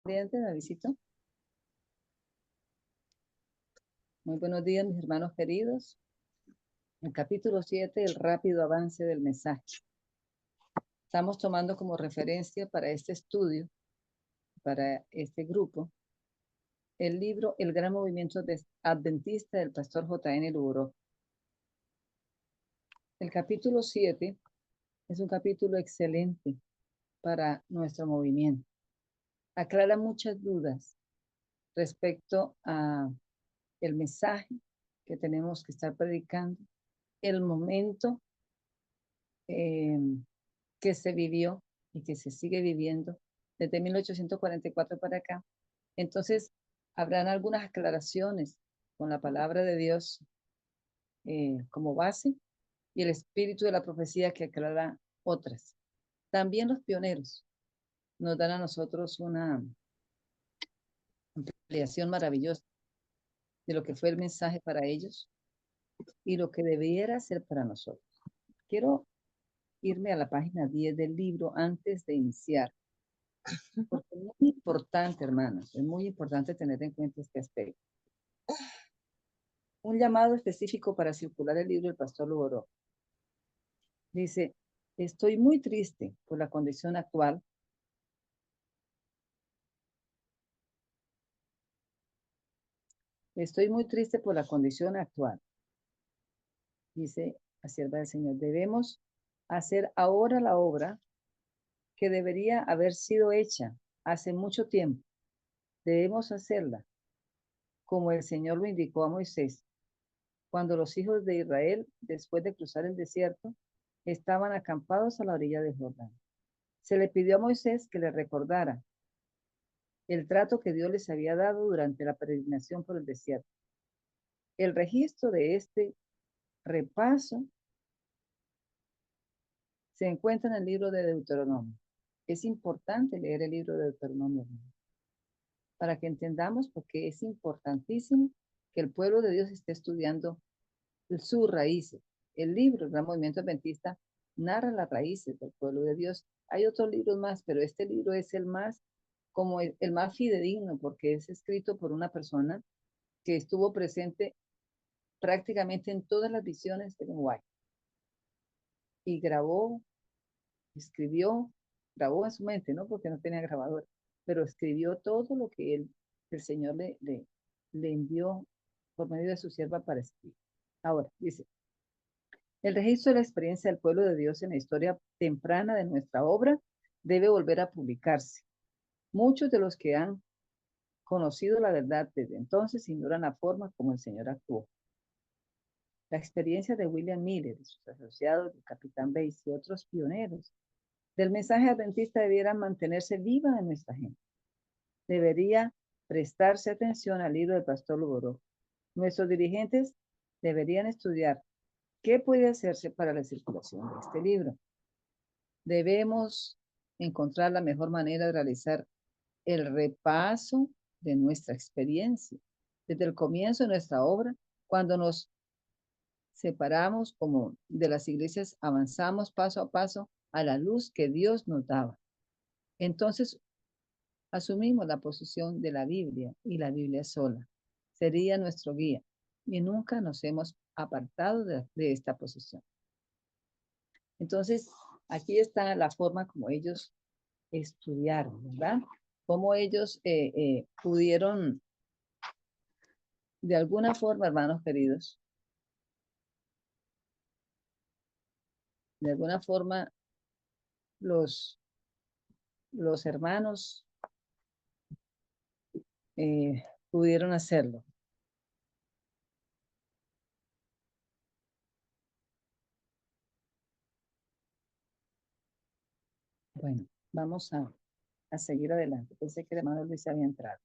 Cliente, Davidcito. Muy buenos días, mis hermanos queridos. El capítulo 7, el rápido avance del mensaje. Estamos tomando como referencia para este estudio, para este grupo, el libro El Gran Movimiento Adventista del pastor J.N. Luboro. El capítulo 7 es un capítulo excelente para nuestro movimiento. Aclara muchas dudas respecto a el mensaje que tenemos que estar predicando, el momento que se vivió y que se sigue viviendo desde 1844 para acá. Entonces, habrán algunas aclaraciones con la palabra de Dios como base y el espíritu de la profecía que aclara otras. También los pioneros nos dan a nosotros una ampliación maravillosa de lo que fue el mensaje para ellos y lo que debiera ser para nosotros. Quiero irme a la página 10 del libro antes de iniciar, porque es muy importante, hermanos, es muy importante tener en cuenta este aspecto. Un llamado específico para circular el libro del pastor Luboro. Dice, estoy muy triste por la condición actual. Estoy muy triste por la condición actual. Dice la sierva del Señor, debemos hacer ahora la obra que debería haber sido hecha hace mucho tiempo. Debemos hacerla como el Señor lo indicó a Moisés, cuando los hijos de Israel, después de cruzar el desierto, estaban acampados a la orilla del Jordán. Se le pidió a Moisés que le recordara el trato que Dios les había dado durante la peregrinación por el desierto. El registro de este repaso se encuentra en el libro de Deuteronomio. Es importante leer el libro de Deuteronomio para que entendamos por qué es importantísimo que el pueblo de Dios esté estudiando sus raíces. El libro, el Gran Movimiento Adventista, narra las raíces del pueblo de Dios. Hay otros libros más, pero este libro es el más, como el más fidedigno, porque es escrito por una persona que estuvo presente prácticamente en todas las visiones de Uruguay. Y grabó, escribió, grabó en su mente, ¿no? Porque no tenía grabador, pero escribió todo lo que el Señor le envió por medio de su sierva para escribir. Ahora, dice, el registro de la experiencia del pueblo de Dios en la historia temprana de nuestra obra debe volver a publicarse. Muchos de los que han conocido la verdad desde entonces ignoran la forma como el Señor actuó. La experiencia de William Miller y sus asociados, el Capitán Bates y otros pioneros del mensaje adventista debieran mantenerse viva en nuestra gente. Debería prestarse atención al libro del pastor Luboro. Nuestros dirigentes deberían estudiar qué puede hacerse para la circulación de este libro. Debemos encontrar la mejor manera de realizar el repaso de nuestra experiencia desde el comienzo de nuestra obra. Cuando nos separamos como de las iglesias, avanzamos paso a paso a la luz que Dios nos daba. Entonces asumimos la posición de la Biblia y la Biblia sola. Sería nuestro guía y nunca nos hemos apartado de esta posición. Entonces, aquí está la forma como ellos estudiaron, ¿verdad? Cómo ellos pudieron, de alguna forma, hermanos queridos, de alguna forma los hermanos pudieron hacerlo. Bueno, vamos a seguir adelante. Pensé que el hermano Luis había entrado.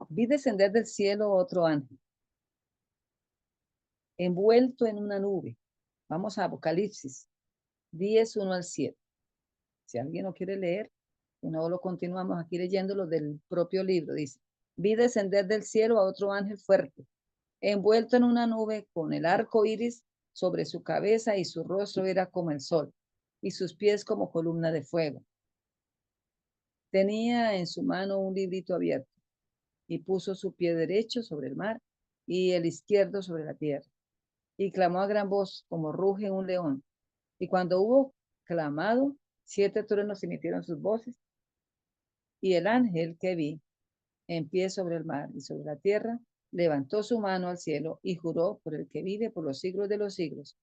Vi descender del cielo otro ángel, envuelto en una nube. Vamos a Apocalipsis 10, 1 al 7. Si alguien no quiere leer, no lo continuamos aquí leyéndolo del propio libro. Dice, vi descender del cielo a otro ángel fuerte, envuelto en una nube con el arco iris sobre su cabeza, y su rostro era como el sol y sus pies como columna de fuego. Tenía en su mano un librito abierto y puso su pie derecho sobre el mar y el izquierdo sobre la tierra. Y clamó a gran voz como ruge un león. Y cuando hubo clamado, 7 truenos emitieron sus voces. Y el ángel que vi en pie sobre el mar y sobre la tierra, levantó su mano al cielo y juró por el que vive por los siglos de los siglos,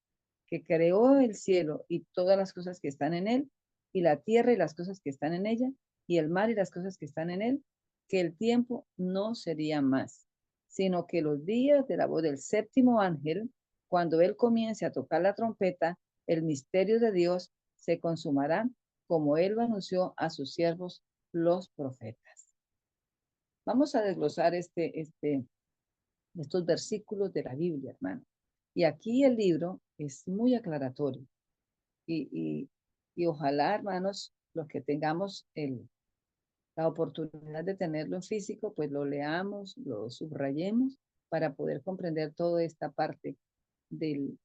que creó el cielo y todas las cosas que están en él, y la tierra y las cosas que están en ella, y el mar y las cosas que están en él, que el tiempo no sería más, sino que los días de la voz del séptimo ángel, cuando él comience a tocar la trompeta, el misterio de Dios se consumará, como él lo anunció a sus siervos los profetas. Vamos a desglosar estos versículos de la Biblia, hermano. Y aquí el libro es muy aclaratorio. Y, y, y ojalá, hermanos, los que tengamos la oportunidad de tenerlo en físico, pues lo leamos, lo subrayemos para poder comprender toda esta parte del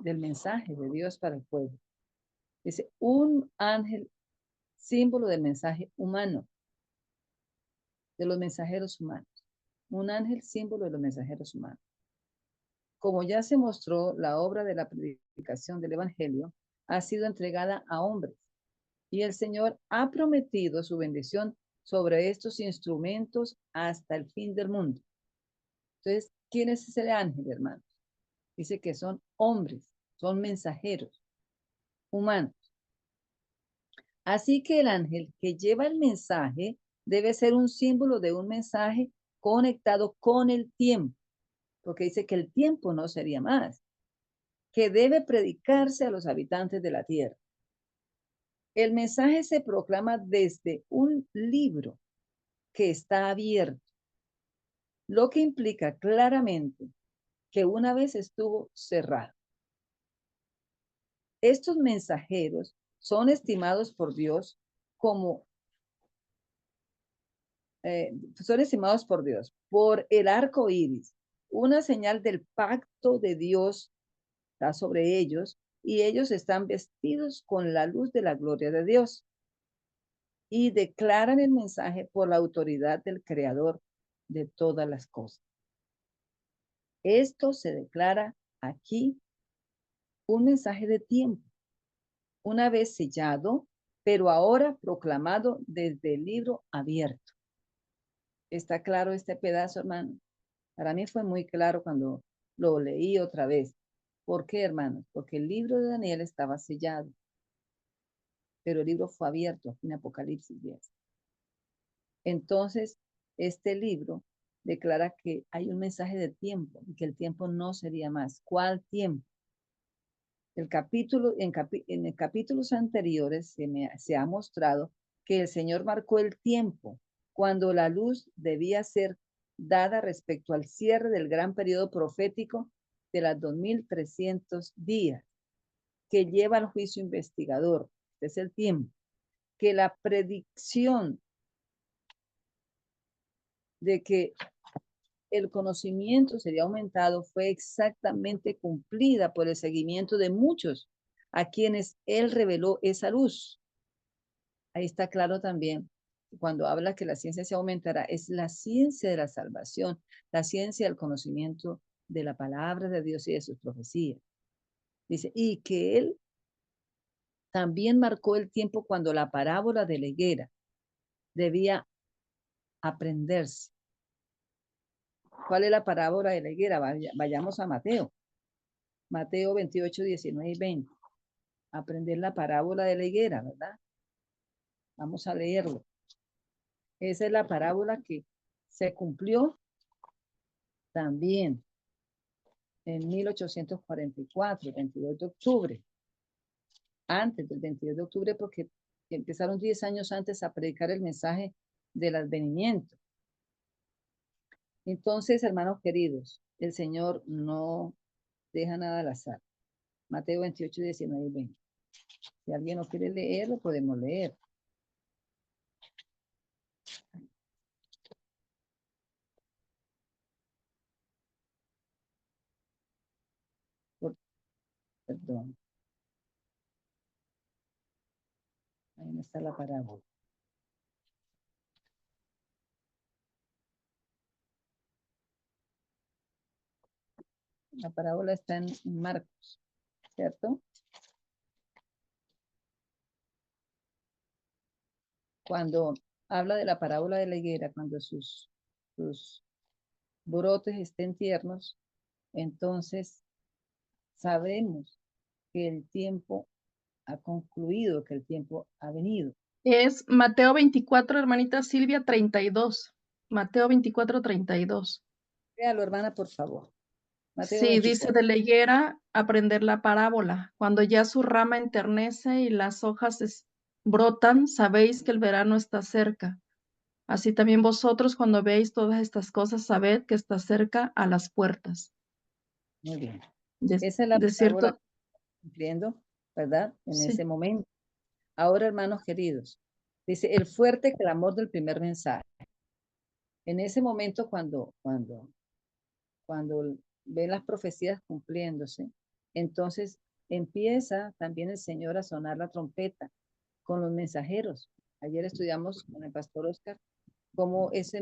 mensaje de Dios para el pueblo. Dice, un ángel, símbolo del mensaje humano, de los mensajeros humanos. Un ángel, símbolo de los mensajeros humanos. Como ya se mostró, la obra de la predicación del Evangelio ha sido entregada a hombres y el Señor ha prometido su bendición sobre estos instrumentos hasta el fin del mundo. Entonces, ¿quién es ese ángel, hermanos? Dice que son hombres, son mensajeros humanos. Así que el ángel que lleva el mensaje debe ser un símbolo de un mensaje conectado con el tiempo, porque dice que el tiempo no sería más, que debe predicarse a los habitantes de la tierra. El mensaje se proclama desde un libro que está abierto, lo que implica claramente que una vez estuvo cerrado. Estos mensajeros son estimados por Dios como por el arco iris, una señal del pacto de Dios está sobre ellos y ellos están vestidos con la luz de la gloria de Dios y declaran el mensaje por la autoridad del Creador de todas las cosas. Esto se declara aquí un mensaje de tiempo, una vez sellado, pero ahora proclamado desde el libro abierto. ¿Está claro este pedazo, hermano? Para mí fue muy claro cuando lo leí otra vez. ¿Por qué, hermanos? Porque el libro de Daniel estaba sellado, pero el libro fue abierto en Apocalipsis 10. Entonces, este libro declara que hay un mensaje de tiempo y que el tiempo no sería más. ¿Cuál tiempo? En capítulos anteriores se ha mostrado que el Señor marcó el tiempo cuando la luz debía ser dada respecto al cierre del gran periodo profético de las 2300 días que lleva al juicio investigador. Este es el tiempo que la predicción de que el conocimiento sería aumentado fue exactamente cumplida por el seguimiento de muchos a quienes él reveló esa luz. Ahí está claro también, cuando habla que la ciencia se aumentará, es la ciencia de la salvación, la ciencia del conocimiento de la palabra de Dios y de sus profecías. Dice, y que él también marcó el tiempo cuando la parábola de la higuera debía aprenderse. ¿Cuál es la parábola de la higuera? Vayamos a Mateo. Mateo 28, 19 y 20. Aprender la parábola de la higuera, ¿verdad? Vamos a leerlo. Esa es la parábola que se cumplió también en 1844, 22 de octubre. Antes del 22 de octubre, porque empezaron 10 años antes a predicar el mensaje del advenimiento. Entonces, hermanos queridos, el Señor no deja nada al azar. Mateo 28, 19 y 20. Si alguien no quiere leer, lo podemos leer. Por, perdón. Ahí no está la parábola. La parábola está en Marcos, ¿cierto? Cuando habla de la parábola de la higuera, cuando sus brotes estén tiernos, entonces sabemos que el tiempo ha concluido, que el tiempo ha venido. Es Mateo 24, hermanita Silvia, 32. Mateo 24, 32. Léalo, hermana, por favor. Mateo Sí, dice 24. de la higuera aprender la parábola. Cuando ya su rama enternece y las hojas brotan, sabéis que el verano está cerca. Así también vosotros, cuando veis todas estas cosas, sabed que está cerca a las puertas. Muy bien. De, Esa es la de parábola cierto, que estamos cumpliendo, ¿verdad? En sí. ese momento. Ahora, hermanos queridos, dice el fuerte clamor del primer mensaje. En ese momento, cuando ven las profecías cumpliéndose, entonces empieza también el Señor a sonar la trompeta con los mensajeros. Ayer estudiamos con el pastor Oscar cómo esos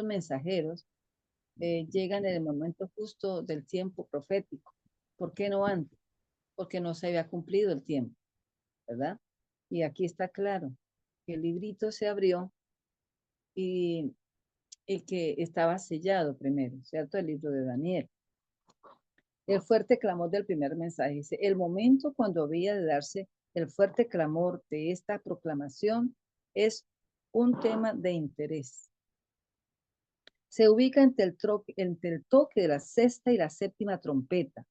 mensajeros llegan en el momento justo del tiempo profético. ¿Por qué no antes? Porque no se había cumplido el tiempo, ¿verdad? Y aquí está claro que el librito se abrió y que estaba sellado primero, ¿cierto? El libro de Daniel. El fuerte clamor del primer mensaje dice, el momento cuando había de darse el fuerte clamor de esta proclamación es un tema de interés. Se ubica entre el toque de la sexta y la séptima trompeta,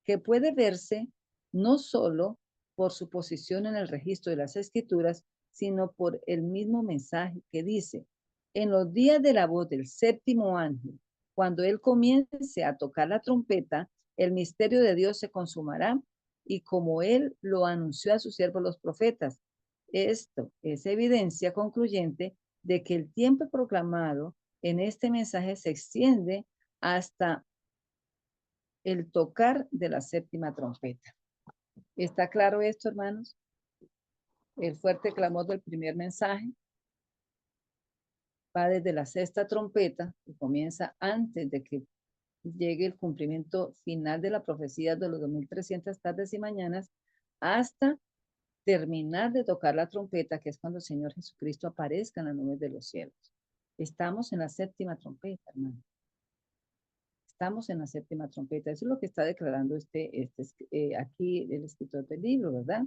que puede verse no solo por su posición en el registro de las escrituras, sino por el mismo mensaje que dice, en los días de la voz del séptimo ángel, cuando él comience a tocar la trompeta, el misterio de Dios se consumará y como él lo anunció a sus siervos los profetas. Esto es evidencia concluyente de que el tiempo proclamado en este mensaje se extiende hasta el tocar de la séptima trompeta. ¿Está claro esto, hermanos? El fuerte clamor del primer mensaje va desde la sexta trompeta, que comienza antes de que llegue el cumplimiento final de la profecía de los 2300 tardes y mañanas, hasta terminar de tocar la trompeta, que es cuando el Señor Jesucristo aparezca en las nubes de los cielos. Estamos en la séptima trompeta, hermano. Estamos en la séptima trompeta. Eso es lo que está declarando aquí el escritor del libro, ¿verdad?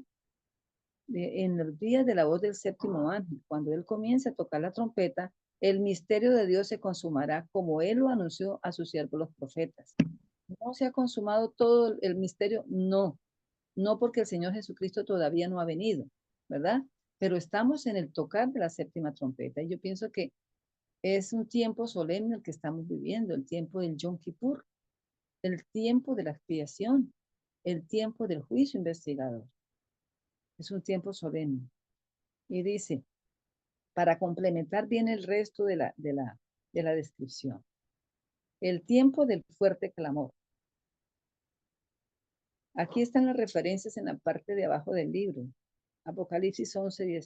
En los días de la voz del séptimo ángel, cuando él comience a tocar la trompeta, el misterio de Dios se consumará como él lo anunció a sus siervos los profetas. ¿No se ha consumado todo el misterio? No, no porque el Señor Jesucristo todavía no ha venido, ¿verdad? Pero estamos en el tocar de la séptima trompeta y yo pienso que es un tiempo solemne el que estamos viviendo, el tiempo del Yom Kippur, el tiempo de la expiación, el tiempo del juicio investigador. Es un tiempo solemne. Y dice, para complementar bien el resto de la descripción, el tiempo del fuerte clamor. Aquí están las referencias en la parte de abajo del libro. Apocalipsis 11,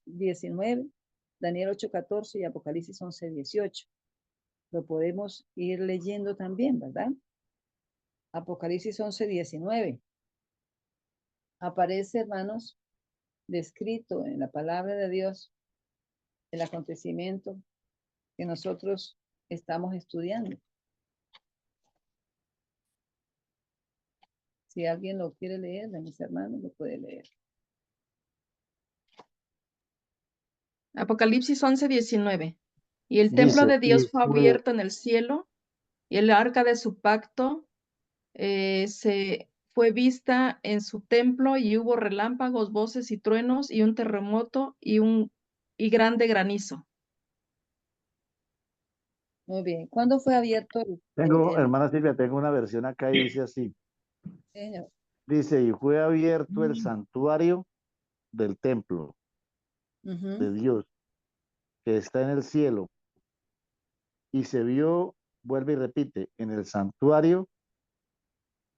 19, Daniel 8:14 y Apocalipsis 11:18. Lo podemos ir leyendo también, ¿verdad? Apocalipsis 11:19. Aparece, hermanos, descrito en la palabra de Dios el acontecimiento que nosotros estamos estudiando. Si alguien lo quiere leer, de mis hermanos, lo puede leer. Apocalipsis 11, 19. Y el templo Dice, de y Dios fue fue, abierto en el cielo, y el arca de su pacto se fue vista en su templo, y hubo relámpagos, voces y truenos, y un terremoto y grande granizo. Muy bien. ¿Cuándo fue abierto hermana Silvia, tengo una versión acá y dice así, señor? dice, y fue abierto el santuario del templo de Dios que está en el cielo y se vio, vuelve y repite, en el santuario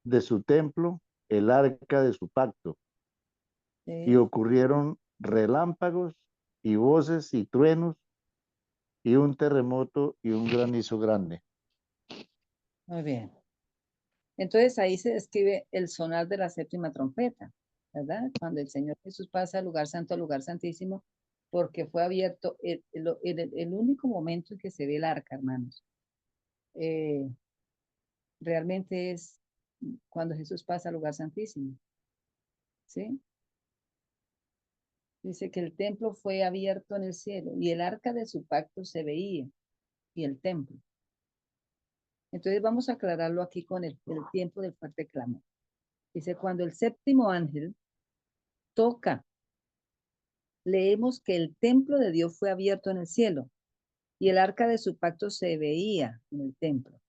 de su templo el arca de su pacto y Sí. ocurrieron relámpagos y voces y truenos y un terremoto y un granizo grande. Muy bien. Entonces ahí se describe el sonar de la séptima trompeta, ¿verdad? Cuando el Señor Jesús pasa al lugar santo, al lugar santísimo, porque fue abierto el único momento en que se ve el arca, hermanos. Realmente es cuando Jesús pasa al lugar santísimo, ¿sí? Dice que el templo fue abierto en el cielo y el arca de su pacto se veía, y el templo. Entonces vamos a aclararlo aquí con el tiempo del fuerte clamor. Dice, cuando el séptimo ángel toca, leemos que el templo de Dios fue abierto en el cielo y el arca de su pacto se veía en el templo.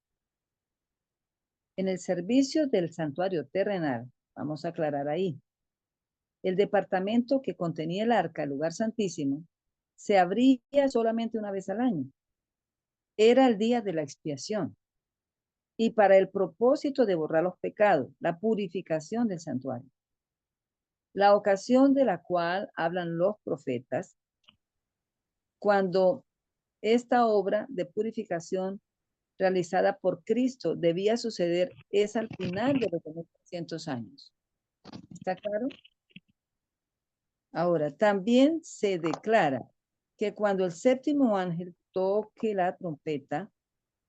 En el servicio del santuario terrenal, vamos a aclarar ahí, el departamento que contenía el arca, el lugar santísimo, se abría solamente una vez al año. Era el día de la expiación y para el propósito de borrar los pecados, la purificación del santuario. La ocasión de la cual hablan los profetas, cuando esta obra de purificación realizada por Cristo debía suceder, es al final de los 2300 años. ¿Está claro? Ahora, también se declara que cuando el séptimo ángel toque la trompeta,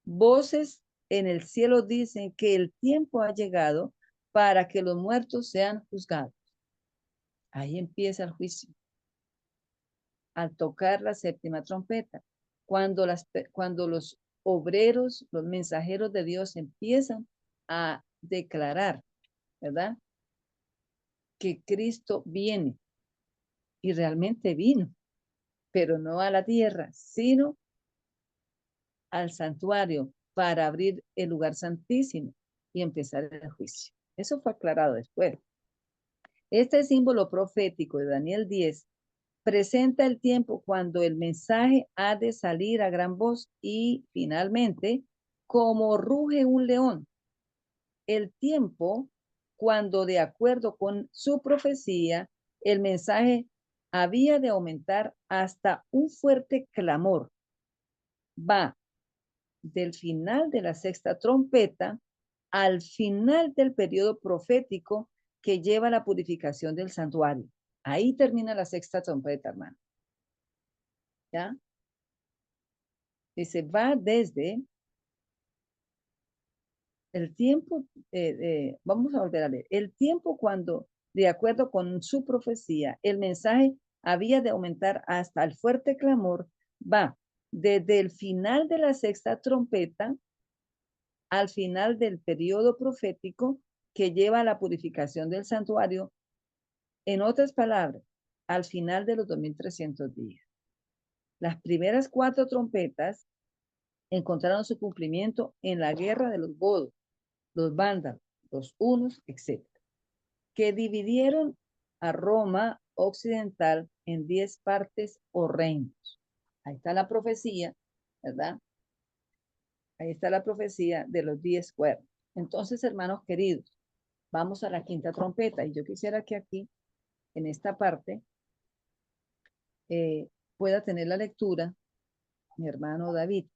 voces en el cielo dicen que el tiempo ha llegado para que los muertos sean juzgados. Ahí empieza el juicio. Al tocar la séptima trompeta, cuando los obreros, los mensajeros de Dios empiezan a declarar, ¿verdad? Que Cristo viene y realmente vino, pero no a la tierra, sino al santuario para abrir el lugar santísimo y empezar el juicio. Eso fue aclarado después. Este símbolo profético de Daniel 10 presenta el tiempo cuando el mensaje ha de salir a gran voz y finalmente, como ruge un león, el tiempo cuando de acuerdo con su profecía, el mensaje había de aumentar hasta un fuerte clamor. Va del final de la sexta trompeta al final del periodo profético que lleva a la purificación del santuario. Ahí termina la sexta trompeta, hermano. ¿Ya? Dice, va desde el tiempo, vamos a volver a leer, el tiempo cuando, de acuerdo con su profecía, el mensaje había de aumentar hasta el fuerte clamor, va desde el final de la sexta trompeta al final del periodo profético que lleva a la purificación del santuario, en otras palabras, al final de los 2300 días. Las primeras 4 trompetas encontraron su cumplimiento en la guerra de los godos, los vándalos, los hunos, etc., que dividieron a Roma occidental en 10 partes o reinos. Ahí está la profecía, ¿verdad? Ahí está la profecía de los 10 cuernos. Entonces, hermanos queridos, vamos a la quinta trompeta. Y yo quisiera que aquí, en esta parte, pueda tener la lectura mi hermano David.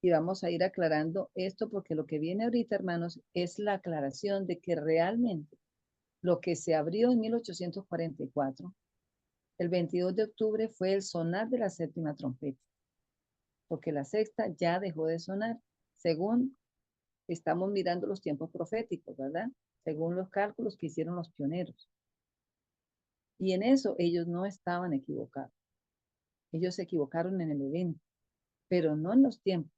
Y vamos a ir aclarando esto porque lo que viene ahorita, hermanos, es la aclaración de que realmente lo que se abrió en 1844, el 22 de octubre, fue el sonar de la séptima trompeta, porque la sexta ya dejó de sonar, según estamos mirando los tiempos proféticos, ¿verdad? Según los cálculos que hicieron los pioneros. Y en eso ellos no estaban equivocados. Ellos se equivocaron en el evento, pero no en los tiempos.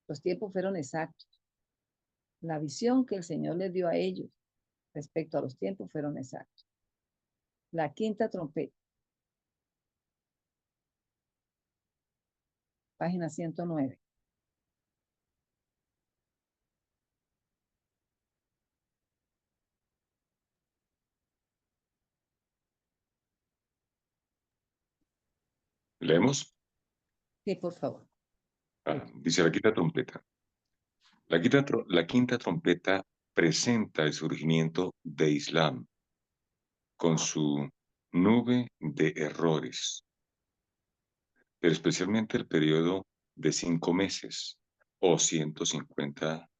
Los tiempos fueron exactos. La visión que el Señor les dio a ellos respecto a los tiempos fueron exactos. La quinta trompeta. Página 109. ¿Leemos? Sí, por favor. Dice la quinta trompeta. La quinta trompeta presenta el surgimiento de Islam con su nube de errores, pero especialmente el periodo de 5 meses o 150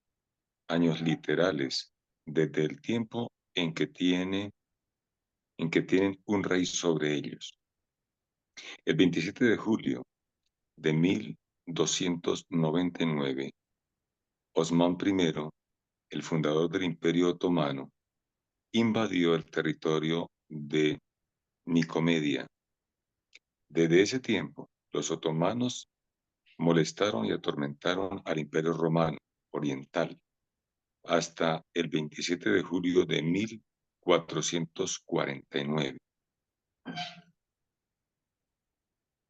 años literales desde el tiempo en que tienen un rey sobre ellos. El 27 de julio de 1299, Osmán I, el fundador del Imperio Otomano, invadió el territorio de Nicomedia. Desde ese tiempo, los otomanos molestaron y atormentaron al Imperio Romano Oriental hasta el 27 de julio de 1449.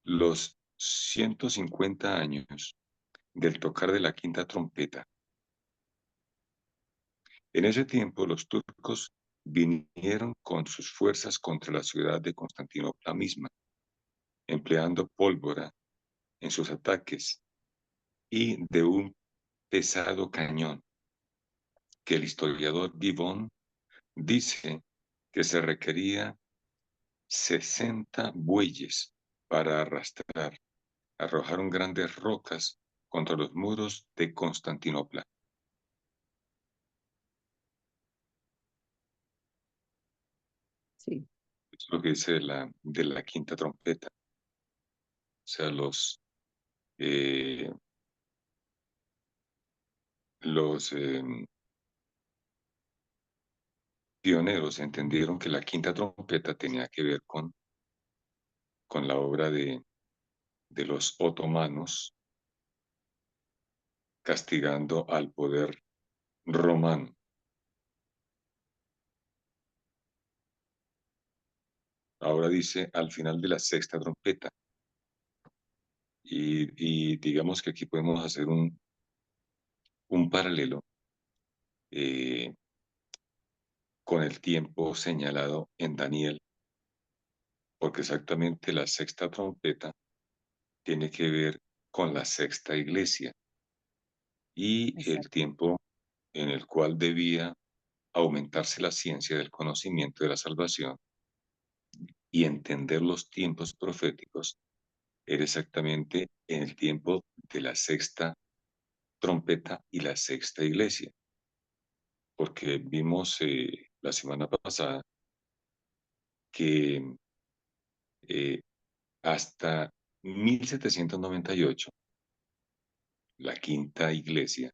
Los 150 años del tocar de la quinta trompeta. En ese tiempo los turcos vinieron con sus fuerzas contra la ciudad de Constantinopla misma, empleando pólvora en sus ataques y de un pesado cañón que el historiador Gibbon dice que se requería 60 bueyes para arrojaron grandes rocas contra los muros de Constantinopla. Sí. Es lo que dice de la quinta trompeta. O sea, los pioneros entendieron que la quinta trompeta tenía que ver con la obra de los otomanos castigando al poder romano. Ahora dice al final de la sexta trompeta. Y digamos que aquí podemos hacer un paralelo con el tiempo señalado en Daniel, porque exactamente la sexta trompeta tiene que ver con la sexta iglesia y el Exacto. tiempo en el cual debía aumentarse la ciencia del conocimiento de la salvación y entender los tiempos proféticos era exactamente en el tiempo de la sexta trompeta y la sexta iglesia, porque vimos la semana pasada que hasta 1798, la quinta iglesia,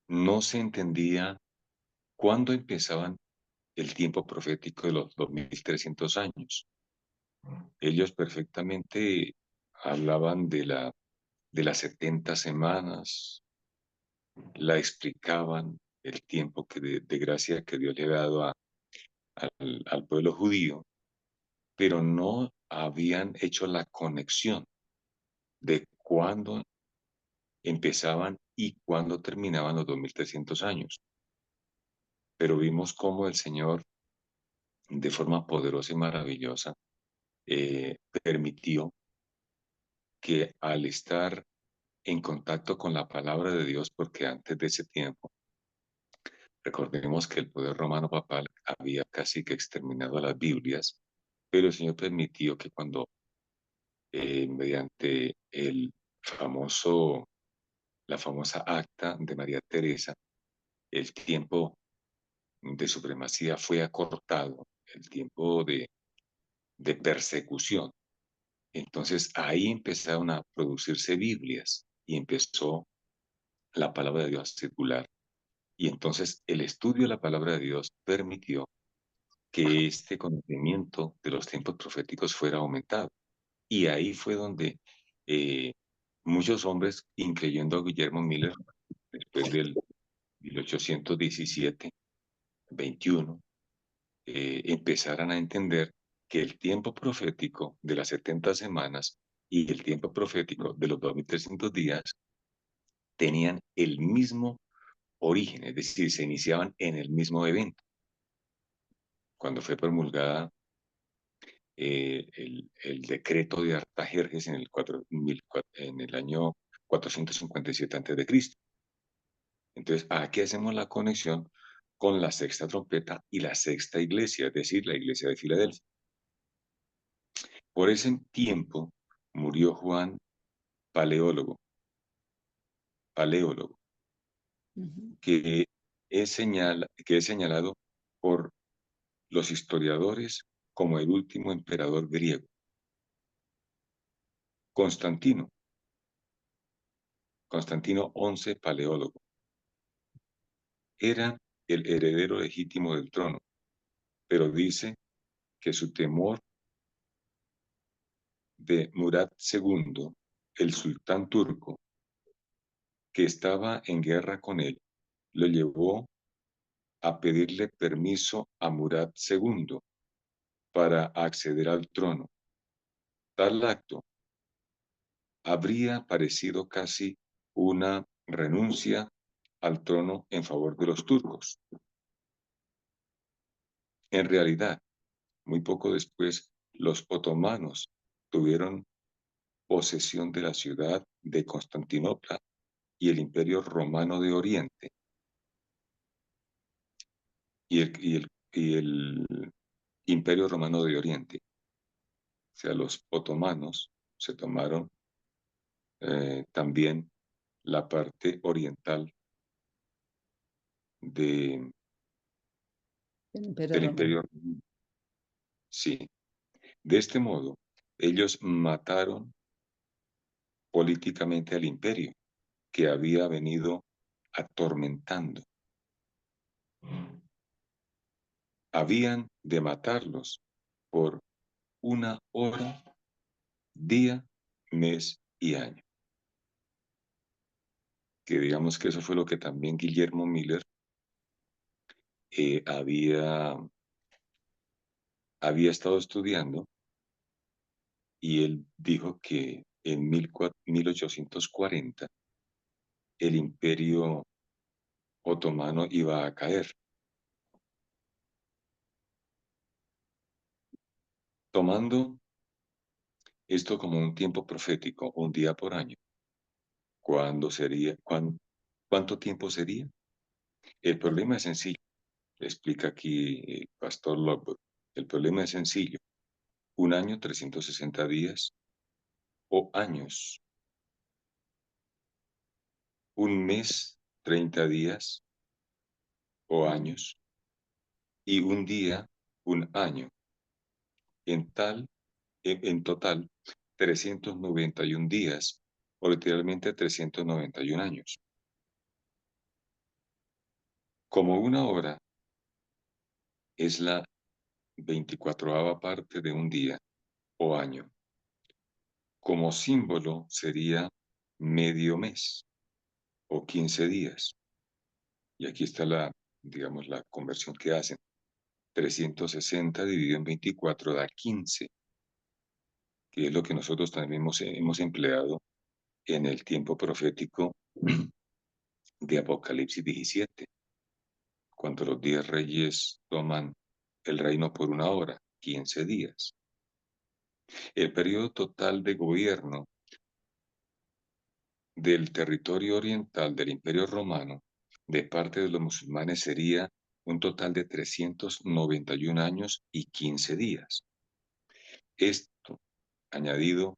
no se entendía cuándo empezaban el tiempo profético de los 2300 años. Ellos perfectamente hablaban de las 70 semanas, la explicaban, el tiempo de gracia que Dios le ha dado al pueblo judío, pero no habían hecho la conexión de cuándo empezaban y cuándo terminaban los 2300 años. Pero vimos cómo el Señor, de forma poderosa y maravillosa, permitió que al estar en contacto con la palabra de Dios, porque antes de ese tiempo, recordemos que el poder romano papal había casi que exterminado a las Biblias, pero el Señor permitió que cuando, mediante la famosa acta de María Teresa, el tiempo de supremacía fue acortado, el tiempo de persecución. Entonces ahí empezaron a producirse Biblias y empezó la palabra de Dios a circular. Y entonces el estudio de la palabra de Dios permitió que este conocimiento de los tiempos proféticos fuera aumentado. Y ahí fue donde muchos hombres, incluyendo a Guillermo Miller, después del 1817, 21, empezaran a entender que el tiempo profético de las 70 semanas y el tiempo profético de los 2300 días tenían el mismo origen, es decir, se iniciaban en el mismo evento. Cuando fue promulgada el decreto de Artajerjes en el año 457 a.C. Entonces, aquí hacemos la conexión con la sexta trompeta y la sexta iglesia, es decir, la iglesia de Filadelfia. Por ese tiempo murió Juan Paleólogo, paleólogo, que es señalado por los historiadores como el último emperador griego. Constantino XI, paleólogo, era el heredero legítimo del trono, pero dice que su temor de Murad II, el sultán turco, que estaba en guerra con él, lo llevó a pedirle permiso a Murad II para acceder al trono. Tal acto habría parecido casi una renuncia al trono en favor de los turcos. En realidad, muy poco después, los otomanos tuvieron posesión de la ciudad de Constantinopla y el Imperio Romano de Oriente. Y el Imperio Romano de Oriente. O sea, los otomanos se tomaron también la parte oriental del Imperio Romano. Imperio Romano. Sí. De este modo, ellos mataron políticamente al imperio que había venido atormentando. Habían de matarlos por una hora, día, mes y año. Que digamos que eso fue lo que también Guillermo Miller había estado estudiando, y él dijo que en 1840 el imperio otomano iba a caer. Tomando esto como un tiempo profético, un día por año, ¿cuándo sería? ¿Cuánto tiempo sería? El problema es sencillo, le explica aquí el pastor Lockwood. El problema es sencillo. Un año, 360 días, o años. Un mes, 30 días, o años. Y un día, un año. En total, 391 días, o literalmente 391 años. Como una hora es la 24ª parte de un día o año, como símbolo sería medio mes o 15 días. Y aquí está digamos, la conversión que hacen. 360 dividido en 24 da 15, que es lo que nosotros también hemos empleado en el tiempo profético de Apocalipsis 17, cuando los 10 reyes toman el reino por una hora, 15 días. El periodo total de gobierno del territorio oriental del Imperio Romano de parte de los musulmanes sería un total de 391 años y 15 días. Esto, añadido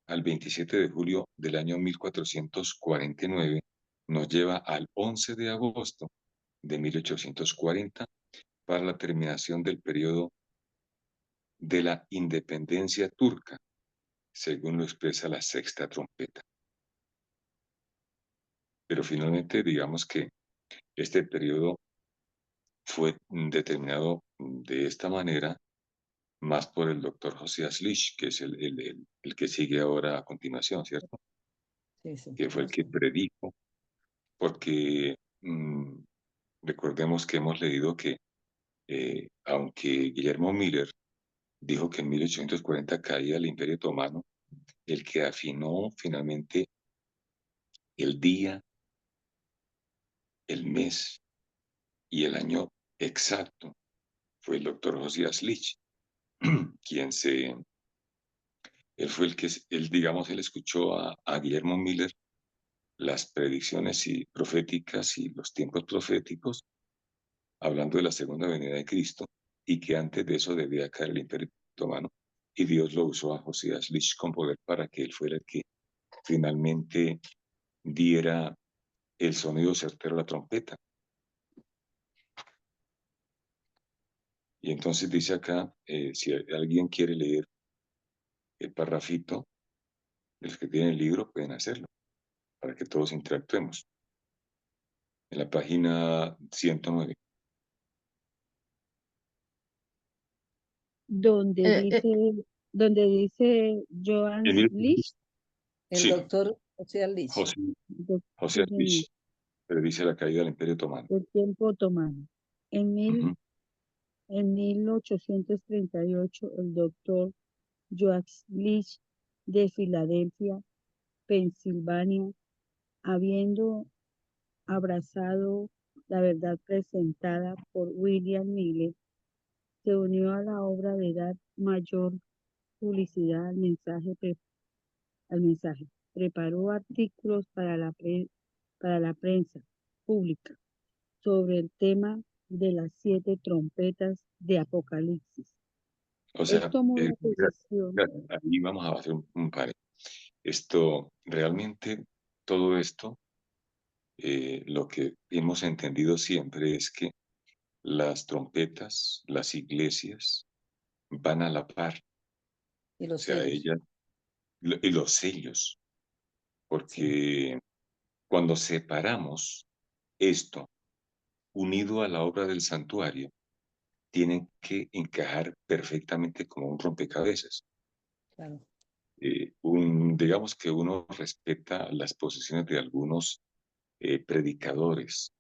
al 27 de julio del año 1449, nos lleva al 11 de agosto de 1840 para la terminación del periodo de la independencia turca, según lo expresa la sexta trompeta. Pero finalmente, digamos que este periodo fue determinado de esta manera más por el doctor Josías Lisch, que es el que sigue ahora a continuación, ¿cierto? Sí, sí. Que fue el que predijo, porque recordemos que hemos leído que aunque Guillermo Miller dijo que en 1840 caía el Imperio Otomano, el que afinó finalmente el día, el mes y el año exacto fue el doctor Josías Lisch, quien él fue digamos, él escuchó a Guillermo Miller las predicciones proféticas y los tiempos proféticos, hablando de la segunda venida de Cristo, y que antes de eso debía caer el Imperio Otomano, y Dios lo usó a Josías Lisch con poder para que él fuera el que finalmente diera el sonido certero de la trompeta. Y entonces dice acá, si alguien quiere leer el parrafito, los que tienen el libro pueden hacerlo, para que todos interactuemos. En la página 109. Donde dice Joan Emil, Lish, El sí, doctor José Lich. José Arlich, predice la caída del Imperio Otomano. el tiempo otomano. Ujú. En 1838, el doctor Joaquin Lish de Filadelfia, Pensilvania, habiendo abrazado la verdad presentada por William Miller, se unió a la obra de dar mayor publicidad al mensaje. Preparó artículos para la prensa pública sobre el tema de las 7 trompetas de Apocalipsis. O Él sea, tomó la posición. ahí vamos a hacer un par. Esto, realmente, todo esto, lo que hemos entendido siempre es que las trompetas, las iglesias, van a la par. Y O los sea, sellos. ellas, y los sellos, Sí. porque cuando separamos esto unido a la obra del santuario, tienen que encajar perfectamente como un rompecabezas. Claro. Digamos que uno respeta las posiciones de algunos predicadores,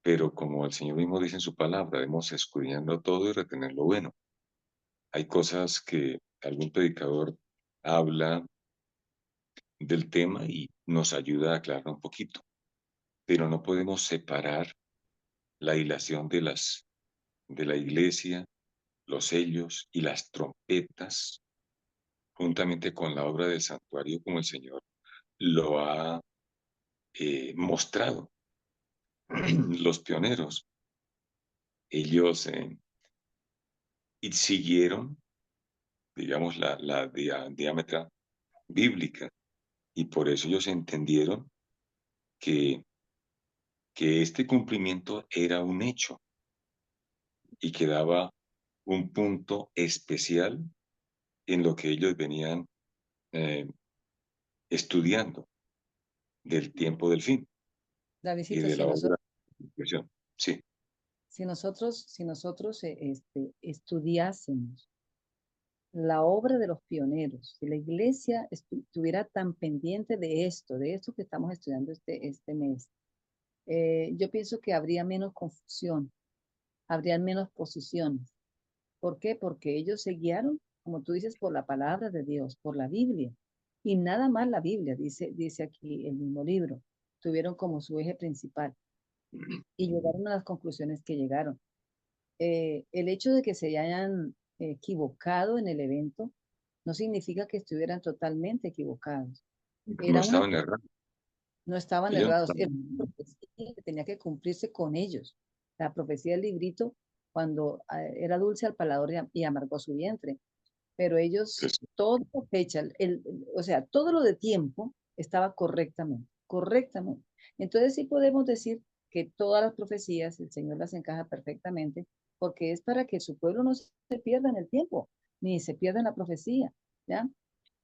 pero como el Señor mismo dice en su palabra, debemos escudriñarlo todo y retener lo bueno. Hay cosas que algún predicador habla del tema y nos ayuda a aclarar un poquito, pero no podemos separar la hilación de la iglesia, los sellos y las trompetas, juntamente con la obra del santuario como el Señor lo ha mostrado. Los pioneros, ellos y siguieron, digamos, la diámetra bíblica y por eso ellos entendieron que, que este cumplimiento era un hecho y que daba un punto especial en lo que ellos venían eh, estudiando del tiempo del fin y Davidcito, de la obra de expresión. Sí, si nosotros estudiásemos la obra de los pioneros, si la iglesia estuviera tan pendiente de esto que estamos estudiando este mes, yo pienso que habría menos confusión, habrían menos posiciones. ¿Por qué? Porque ellos se guiaron, como tú dices, por la palabra de Dios, por la Biblia. Y nada más la Biblia, dice aquí el mismo libro. Tuvieron como su eje principal y llegaron a las conclusiones que llegaron. El hecho de que se hayan equivocado en el evento no significa que estuvieran totalmente equivocados. no Era una, estaban errados. no estaban Ellos no errados, era estaban- una profecía que tenía que cumplirse con ellos. La profecía del librito, cuando era dulce al paladar y amargó su vientre. Pero ellos, pues, toda fecha, o sea, todo lo de tiempo estaba correctamente. Entonces sí podemos decir que todas las profecías el Señor las encaja perfectamente, porque es para que su pueblo no se pierda en el tiempo, ni se pierda en la profecía, ¿ya?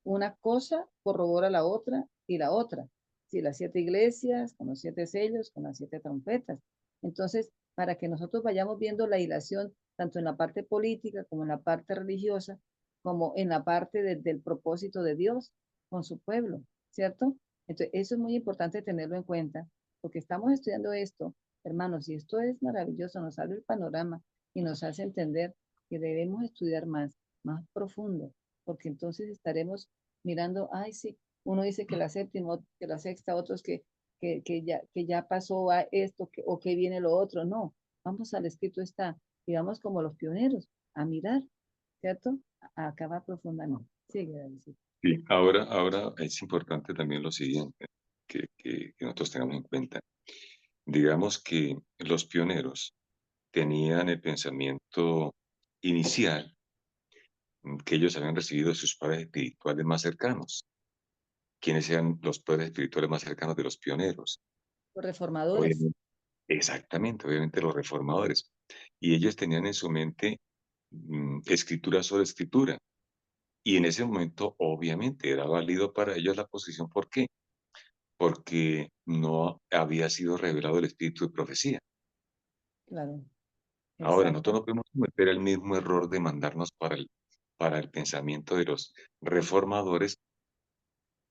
Una cosa corrobora la otra y la otra. Si las 7 iglesias, con los 7 sellos, con las 7 trompetas. Entonces, para que nosotros vayamos viendo la hilación, tanto en la parte política como en la parte religiosa, como en la parte del propósito de Dios con su pueblo, ¿cierto? Entonces, eso es muy importante tenerlo en cuenta, porque estamos estudiando esto, hermanos, y esto es maravilloso, nos abre el panorama y nos hace entender que debemos estudiar más profundo, porque entonces estaremos mirando, ay, sí, uno dice que la séptima, otro que la sexta, otros que ya pasó a esto, o que viene lo otro, no, vamos al escrito está, y vamos como los pioneros, a mirar, ¿cierto? A acabar profundamente. Sigue, Davidcito. sí. Ahora es importante también lo siguiente, que nosotros tengamos en cuenta. Digamos que los pioneros tenían el pensamiento inicial que ellos habían recibido de sus padres espirituales más cercanos. ¿quiénes eran los padres espirituales más cercanos de los pioneros? Los reformadores. Obviamente, exactamente, obviamente los reformadores. Y ellos tenían en su mente escritura sobre escritura. Y en ese momento, obviamente, era válido para ellos la posición. ¿Por qué? Porque no había sido revelado el espíritu de profecía. Claro, Ahora, nosotros exacto. no podemos cometer el mismo error de mandarnos para el pensamiento de los reformadores,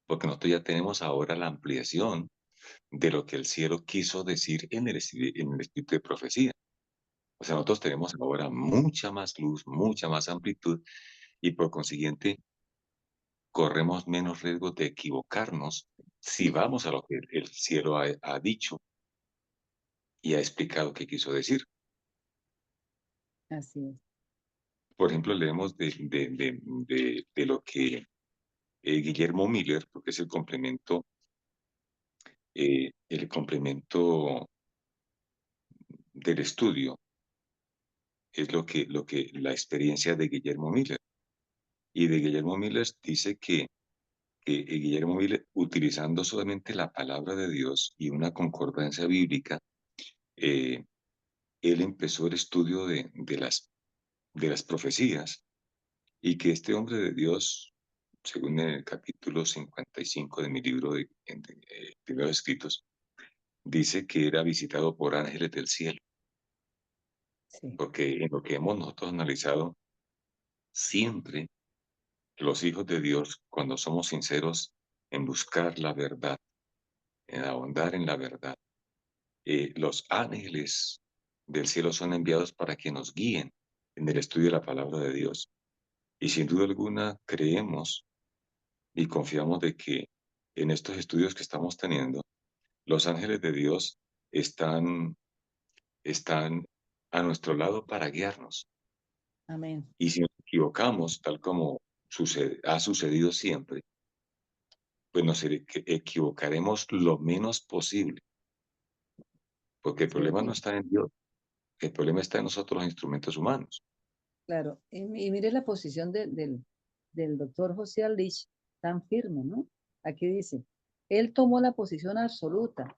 porque nosotros ya tenemos ahora la ampliación de lo que el cielo quiso decir en el espíritu de profecía. O sea, nosotros tenemos ahora mucha más luz, mucha más amplitud y por consiguiente corremos menos riesgo de equivocarnos si vamos a lo que el cielo ha dicho y ha explicado qué quiso decir. Así es. Por ejemplo, leemos de lo que Guillermo Miller, porque es el complemento del estudio, es la experiencia de Guillermo Miller. Y de Guillermo Miller dice que Guillermo Miller, utilizando solamente la palabra de Dios y una concordancia bíblica, eh, él empezó el estudio de las profecías y que este hombre de Dios, según el capítulo 55 de mi libro de Primeros Escritos, dice que era visitado por ángeles del cielo, Sí. porque en lo que hemos nosotros analizado, siempre los hijos de Dios, cuando somos sinceros en buscar la verdad, en ahondar en la verdad, los ángeles del cielo son enviados para que nos guíen en el estudio de la palabra de Dios. Y sin duda alguna creemos y confiamos de que en estos estudios que estamos teniendo, los ángeles de Dios están a nuestro lado para guiarnos. Amén. Y si nos equivocamos, tal como ha sucedido siempre, pues nos equivocaremos lo menos posible, porque el Sí, problema no está en Dios, el problema está en nosotros los instrumentos humanos. claro. Y mire la posición del doctor José Aldrich, tan firme, ¿no? Aquí dice, él tomó la posición absoluta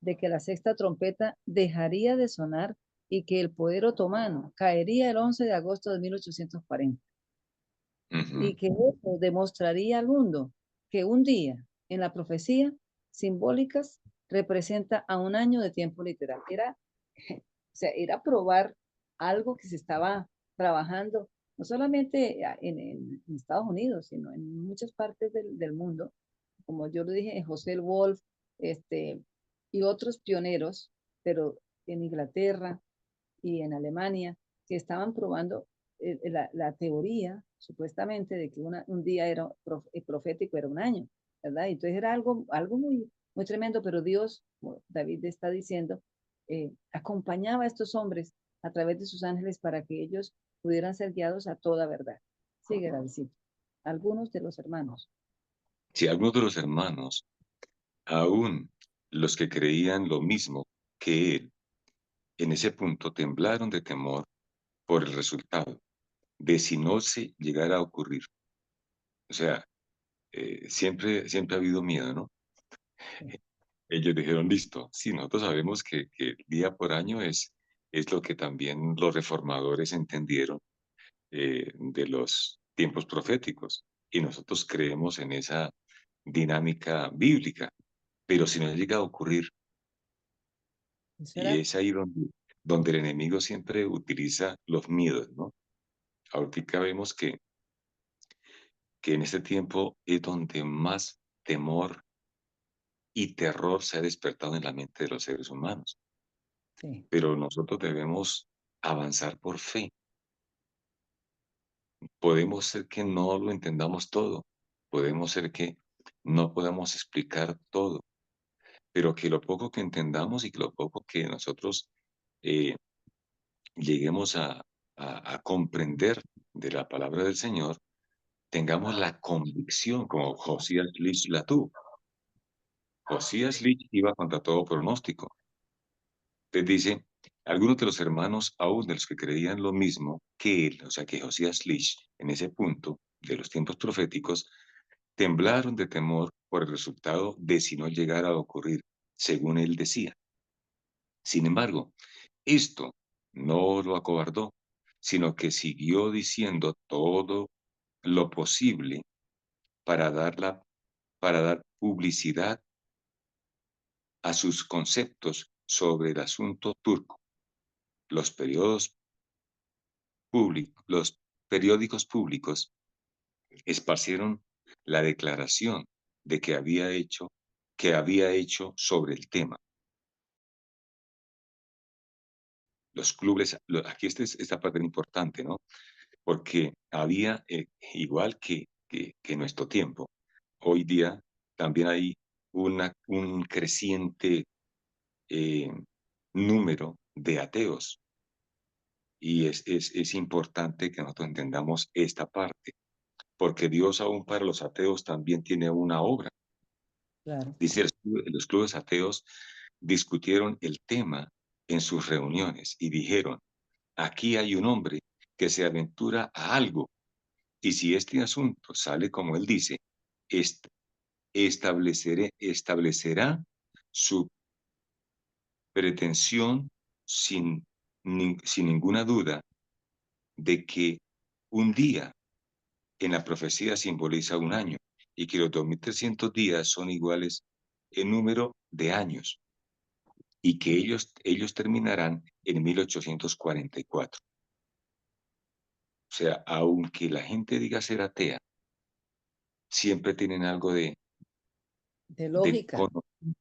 de que la sexta trompeta dejaría de sonar y que el poder otomano caería el 11 de agosto de 1840 y Ujú. que eso demostraría al mundo que un día en la profecía simbólicas representa a un año de tiempo literal. O sea, era probar algo que se estaba trabajando, no solamente en Estados Unidos, sino en muchas partes del mundo, como yo lo dije, José Wolf, y otros pioneros, pero en Inglaterra y en Alemania, que estaban probando la teoría, supuestamente, de que un día era profético, era un año, ¿verdad? Entonces era algo muy, muy tremendo, pero Dios, como David está diciendo, acompañaba a estos hombres a través de sus ángeles para que ellos pudieran ser guiados a toda verdad. Sigue, Davidcito. Algunos de los hermanos. Si algunos de los hermanos, aún los que creían lo mismo que él, en ese punto temblaron de temor por el resultado, de si no se llegara a ocurrir. O sea, siempre ha habido miedo, ¿no? Ellos dijeron, listo, sí, nosotros sabemos que el día por año es lo que también los reformadores entendieron de los tiempos proféticos. Y nosotros creemos en esa dinámica bíblica. Pero si no llega a ocurrir, Eso y era, es ahí donde el enemigo siempre utiliza los miedos, ¿no? Ahorita vemos que en este tiempo es donde más temor y terror se ha despertado en la mente de los seres humanos. sí, Pero nosotros debemos avanzar por fe. Podemos ser que no lo entendamos todo, podemos ser que no podamos explicar todo, pero que lo poco que entendamos y que lo poco que nosotros eh, lleguemos a comprender de la palabra del Señor, tengamos la convicción como Josías Lich la tuvo. Josías Lich iba contra todo pronóstico. Entonces dice, algunos de los hermanos, aún de los que creían lo mismo que él, o sea que Josías Lich, en ese punto de los tiempos proféticos, temblaron de temor por el resultado de si no llegara a ocurrir, según él decía. Sin embargo, esto no lo acobardó, sino que siguió diciendo todo lo posible para dar publicidad a sus conceptos sobre el asunto turco. Los periódicos públicos esparcieron la declaración de que había hecho sobre el tema. Los clubes, aquí esta parte importante, ¿no? Porque había, igual que en nuestro tiempo, hoy día también hay un creciente número de ateos. Y es importante que nosotros entendamos esta parte, porque Dios aún para los ateos también tiene una obra. Claro. Dice, los clubes ateos discutieron el tema en sus reuniones y dijeron, aquí hay un hombre que se aventura a algo, y si este asunto sale como él dice, establecerá su pretensión sin ninguna duda de que un día en la profecía simboliza un año y que los 2300 días son iguales en número de años y que ellos terminarán en 1844. O sea, aunque la gente diga ser atea, siempre tienen algo De de, lógica.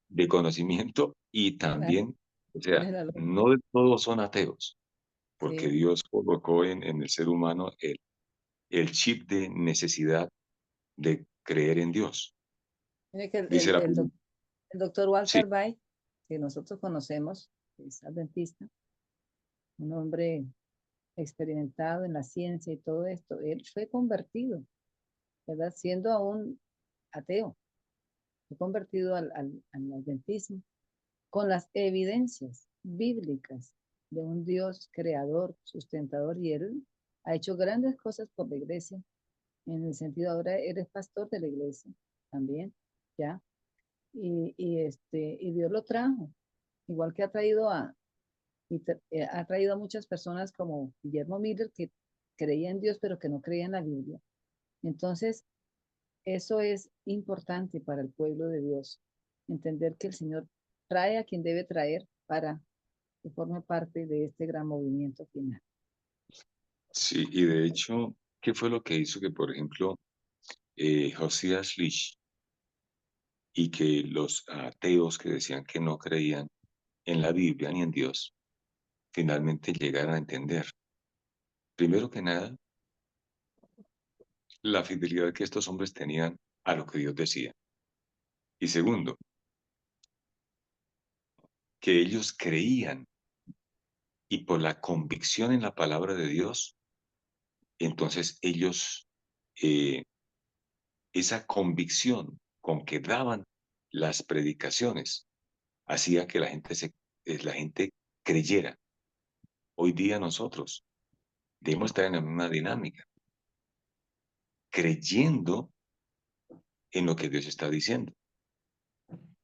de conocimiento y Claro. también, o sea, Tiene la lógica. no de todos son ateos, porque Sí. Dios colocó en el ser humano el chip de necesidad de creer en Dios. Mire que Dice la el doctor sí, Walter Bay, que nosotros conocemos, es adventista, un hombre experimentado en la ciencia y todo esto, él fue convertido, ¿verdad? Siendo aún ateo, fue convertido al adventismo con las evidencias bíblicas de un Dios creador, sustentador, y él ha hecho grandes cosas por la iglesia, en el sentido ahora él es pastor de la iglesia también, ¿ya? Y Dios lo trajo, igual que ha traído a muchas personas como Guillermo Miller, que creía en Dios, pero que no creía en la Biblia. Entonces, eso es importante para el pueblo de Dios, entender que el Señor trae a quien debe traer para que forme parte de este gran movimiento final. sí, y de hecho, ¿qué fue lo que hizo que, por ejemplo, Josías Lish y que los ateos que decían que no creían en la Biblia ni en Dios, finalmente llegaran a entender? Primero que nada, la fidelidad que estos hombres tenían a lo que Dios decía. Y segundo, que ellos creían y por la convicción en la palabra de Dios, entonces ellos, eh, esa convicción con que daban las predicaciones, hacía que la gente creyera. Hoy día nosotros debemos estar en la misma dinámica, creyendo en lo que Dios está diciendo.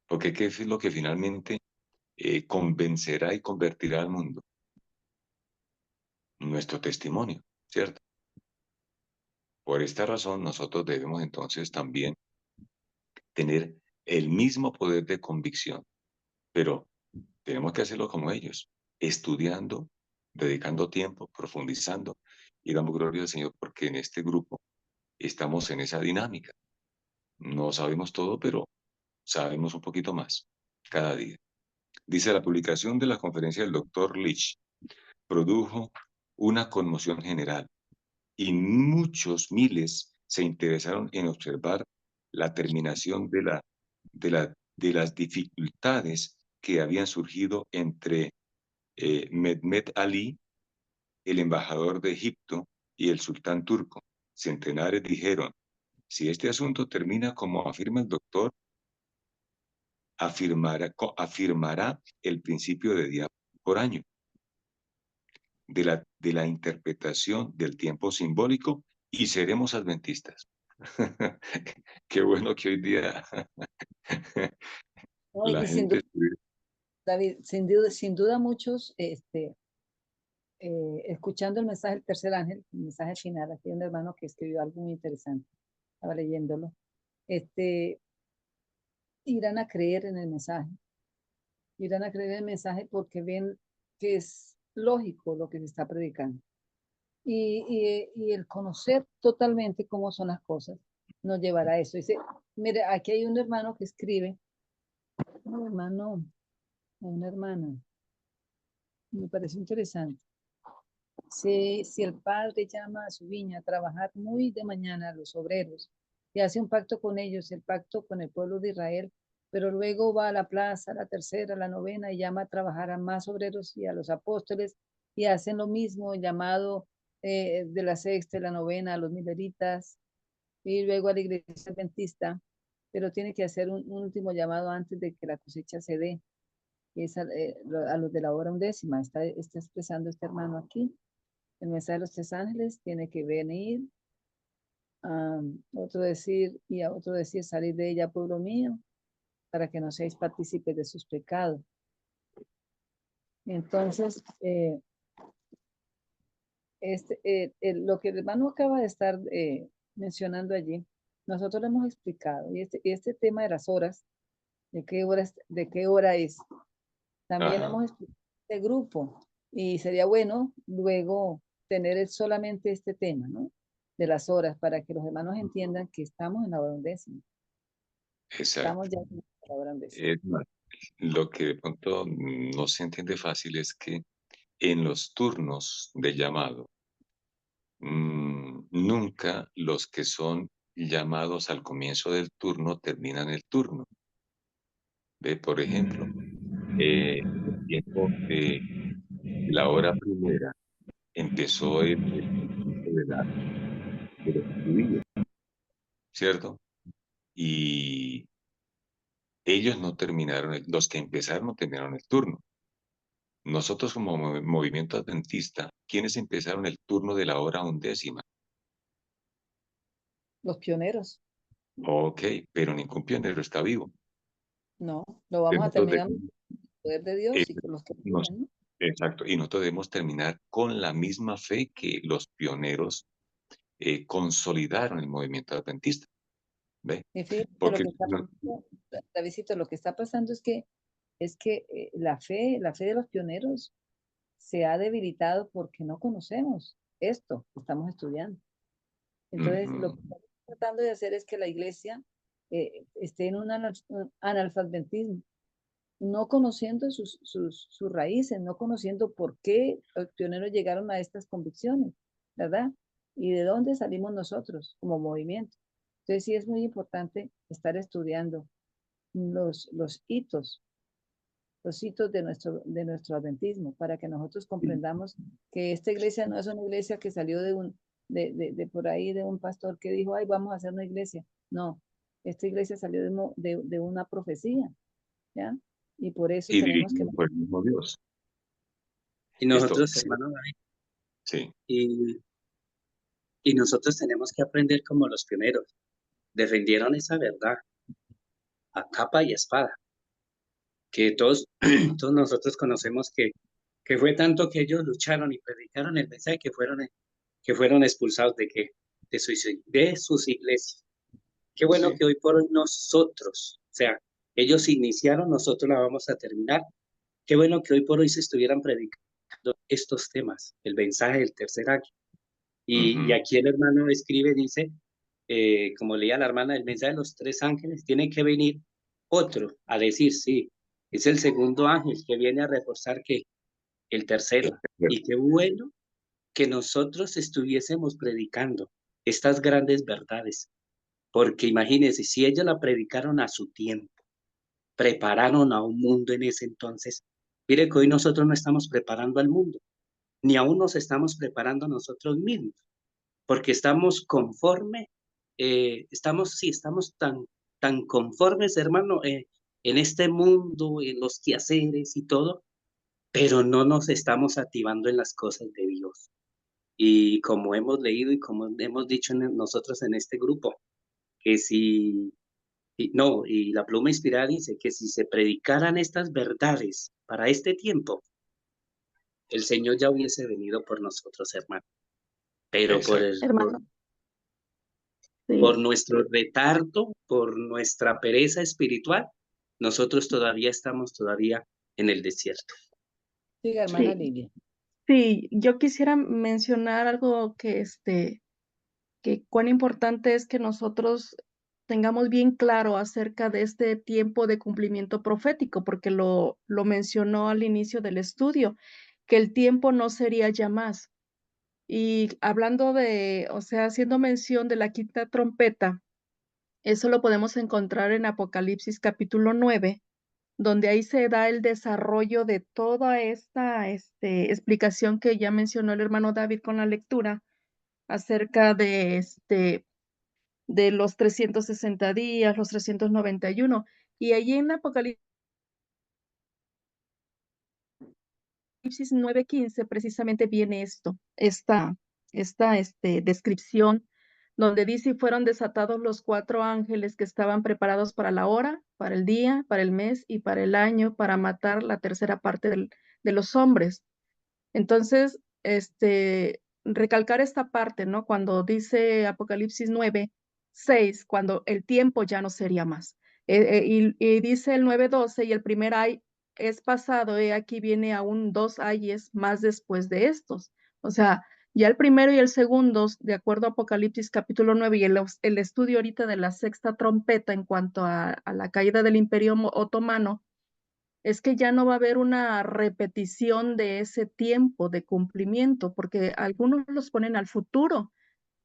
Porque ¿qué es lo que finalmente convencerá y convertirá al mundo? Nuestro testimonio, ¿cierto? Por esta razón, nosotros debemos entonces también tener el mismo poder de convicción, pero tenemos que hacerlo como ellos, estudiando, dedicando tiempo, profundizando y damos gloria al Señor porque en este grupo estamos en esa dinámica. No sabemos todo, pero sabemos un poquito más cada día. Dice, la publicación de la conferencia del doctor Leach produjo una conmoción general y muchos miles se interesaron en observar la terminación de las dificultades que habían surgido entre Mehmet Ali, el embajador de Egipto, y el sultán turco. Centenares dijeron, si este asunto termina como afirma el doctor, afirmará el principio de día por año de la interpretación del tiempo simbólico y seremos adventistas. Qué bueno que hoy día No, la y sin gente duda, David, sin duda muchos, escuchando el mensaje del tercer ángel, el mensaje final, aquí hay un hermano que escribió algo muy interesante, estaba leyéndolo, irán a creer en el mensaje, irán a creer en el mensaje porque ven que es lógico lo que se está predicando. Y el conocer totalmente cómo son las cosas nos llevará a eso. Dice, mire, aquí hay un hermano que escribe, un hermano, una hermana, me parece interesante. Si el padre llama a su viña a trabajar muy de mañana a los obreros y hace un pacto con ellos, el pacto con el pueblo de Israel, pero luego va a la plaza, a la tercera, a la novena y llama a trabajar a más obreros y a los apóstoles y hacen lo mismo, llamado de la sexta y la novena a los mileritas y luego a la iglesia adventista, pero tiene que hacer un último llamado antes de que la cosecha se dé, que es a los de la hora undécima, está expresando este hermano aquí. El mensaje de los tres ángeles tiene que venir, otro decir, y a otro decir, salid de ella, pueblo mío, para que no seáis partícipes de sus pecados. Entonces, lo que el hermano acaba de estar mencionando allí, nosotros lo hemos explicado, y este tema de las horas, de qué hora es, también ajá, hemos explicado este grupo, y sería bueno luego tener solamente este tema, ¿no? De las horas, para que los hermanos entiendan que estamos en la hora undécima. exacto. Estamos ya en la hora undécima. Es más, lo que de pronto no se entiende fácil es que en los turnos de llamado, nunca los que son llamados al comienzo del turno terminan el turno. Ve, por ejemplo, el tiempo de la hora primera empezó el tiempo de los judíos, ¿cierto? Y ellos no terminaron, los que empezaron no terminaron el turno. Nosotros como movimiento adventista, ¿quiénes empezaron el turno de la hora undécima? Los pioneros, Ok, pero ningún pionero está vivo. no, lo vamos a Nosotros terminar con el poder de eh, Dios y con los que nos- viven, ¿no? exacto, y nosotros debemos terminar con la misma fe que los pioneros consolidaron el movimiento adventista. ¿Ve? Y fíjate que lo Porque que está pasando, Davidcito, lo que está pasando es que la fe de los pioneros se ha debilitado porque no conocemos esto que estamos estudiando. Entonces, lo ujú, que estamos tratando de hacer es que la iglesia esté en un analfabetismo, no conociendo sus raíces, no conociendo por qué los pioneros llegaron a estas convicciones, ¿verdad? Y de dónde salimos nosotros como movimiento. Entonces, sí es muy importante estar estudiando los hitos de nuestro adventismo, para que nosotros comprendamos que esta iglesia no es una iglesia que salió de por ahí, de un pastor que dijo, ay, vamos a hacer una iglesia. No, esta iglesia salió de una profecía, ¿ya? Y por eso y tenemos que... dirigido por el mismo Dios. Y Esto, nosotros, sí, hermano David, sí, y, y nosotros tenemos que aprender como los pioneros. Defendieron esa verdad a capa y espada, que todos, todos nosotros conocemos que fue tanto que ellos lucharon y predicaron el mensaje que fueron expulsados de sus iglesias. Qué bueno sí. que hoy por hoy nosotros, o sea, ellos iniciaron, nosotros la vamos a terminar. Qué bueno que hoy por hoy se estuvieran predicando estos temas, el mensaje del tercer año. Y Ujú, aquí el hermano escribe, dice, como leía la hermana, el mensaje de los tres ángeles, tiene que venir otro a decir, sí, es el segundo ángel que viene a reforzar que el tercero. Y qué bueno que nosotros estuviésemos predicando estas grandes verdades, porque imagínense, si ellos la predicaron a su tiempo, prepararon a un mundo en ese entonces, mire que hoy nosotros no estamos preparando al mundo, ni aún nos estamos preparando a nosotros mismos, porque estamos conforme, estamos tan conformes, hermano, en este mundo, en los quehaceres y todo, pero no nos estamos activando en las cosas de Dios. Y como hemos leído y como hemos dicho nosotros en este grupo, que si, no, y la pluma inspirada dice que si se predicaran estas verdades para este tiempo, el Señor ya hubiese venido por nosotros, hermano. Pero por, Exacto. Hermano, por sí, nuestro retardo, por nuestra pereza espiritual, nosotros todavía estamos todavía en el desierto. Siga, hermana sí, Lilia. sí, yo quisiera mencionar algo que cuán importante es que nosotros tengamos bien claro acerca de este tiempo de cumplimiento profético, porque lo mencionó al inicio del estudio, que el tiempo no sería ya más. Y hablando de, o sea, haciendo mención de la quinta trompeta, eso lo podemos encontrar en Apocalipsis capítulo 9, donde ahí se da el desarrollo de toda esta explicación que ya mencionó el hermano David con la lectura acerca de los 360 días, los 391. Y allí en Apocalipsis 9:15 precisamente viene esta descripción donde dice, y fueron desatados los 4 ángeles que estaban preparados para la hora, para el día, para el mes y para el año, para matar la tercera parte de los hombres. Entonces, recalcar esta parte, ¿no? Cuando dice Apocalipsis 9:6, cuando el tiempo ya no sería más. Y dice el 9:12, y el primer ay es pasado, aquí viene aún 2 ayes más después de estos. O sea, ya el primero y el segundo, de acuerdo a Apocalipsis capítulo 9 y el estudio ahorita de la sexta trompeta en cuanto a la caída del Imperio Otomano, es que ya no va a haber una repetición de ese tiempo de cumplimiento, porque algunos los ponen al futuro.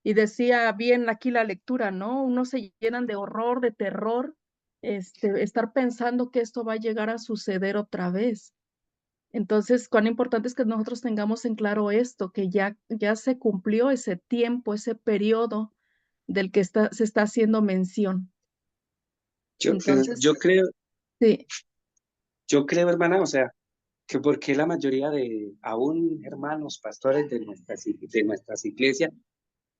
Y decía bien aquí la lectura, ¿no? Unos se llenan de horror, de terror, estar pensando que esto va a llegar a suceder otra vez. Entonces, cuán importante es que nosotros tengamos en claro esto, que ya se cumplió ese tiempo, ese periodo del que se está haciendo mención. Entonces, sí, Yo creo, hermana, o sea, que porque la mayoría de aún hermanos pastores de nuestras iglesias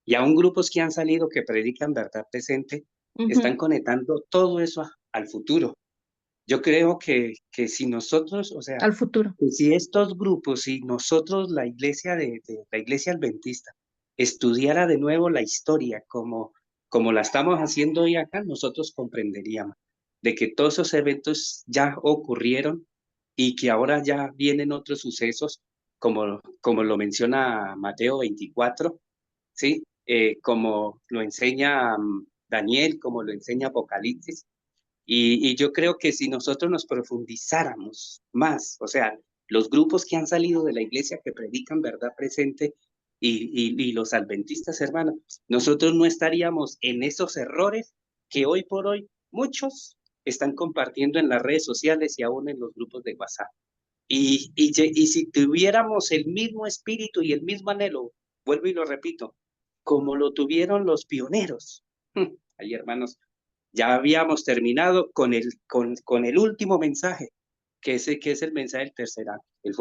y aún grupos que han salido que predican verdad presente, están ujú, conectando todo eso al futuro. Yo creo que si nosotros, o sea, al futuro. que si estos grupos, si nosotros, la iglesia de la iglesia adventista, estudiara de nuevo la historia como la estamos haciendo hoy acá, nosotros comprenderíamos de que todos esos eventos ya ocurrieron y que ahora ya vienen otros sucesos, como lo menciona Mateo 24, ¿sí? Como lo enseña Daniel, como lo enseña Apocalipsis. Y yo creo que si nosotros nos profundizáramos más, o sea, los grupos que han salido de la iglesia que predican verdad presente y los adventistas, hermanos, nosotros no estaríamos en esos errores que hoy por hoy muchos están compartiendo en las redes sociales y aún en los grupos de WhatsApp. Y si tuviéramos el mismo espíritu y el mismo anhelo, vuelvo y lo repito, como lo tuvieron los pioneros, ahí hermanos, ya habíamos terminado con el último mensaje, que es el mensaje del tercer acto, el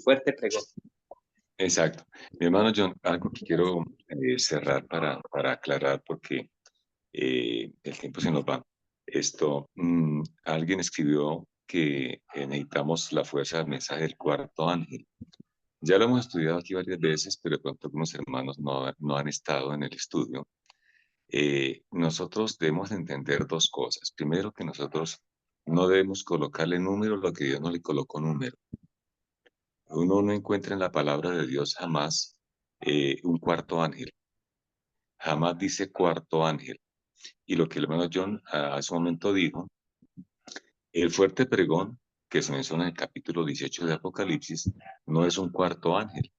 fuerte pregón. Exacto. Mi hermano John, algo que quiero cerrar para aclarar, porque el tiempo se nos va. Alguien escribió que necesitamos la fuerza del mensaje del cuarto ángel. Ya lo hemos estudiado aquí varias veces, pero de pronto algunos hermanos no han estado en el estudio. Nosotros debemos entender dos cosas. Primero, que nosotros no debemos colocarle número a lo que Dios no le colocó número. Uno no encuentra en la palabra de Dios jamás un cuarto ángel. Jamás dice cuarto ángel. Y lo que el hermano John hace un momento dijo, el fuerte pregón que se menciona en el capítulo 18 de Apocalipsis no es un cuarto ángel,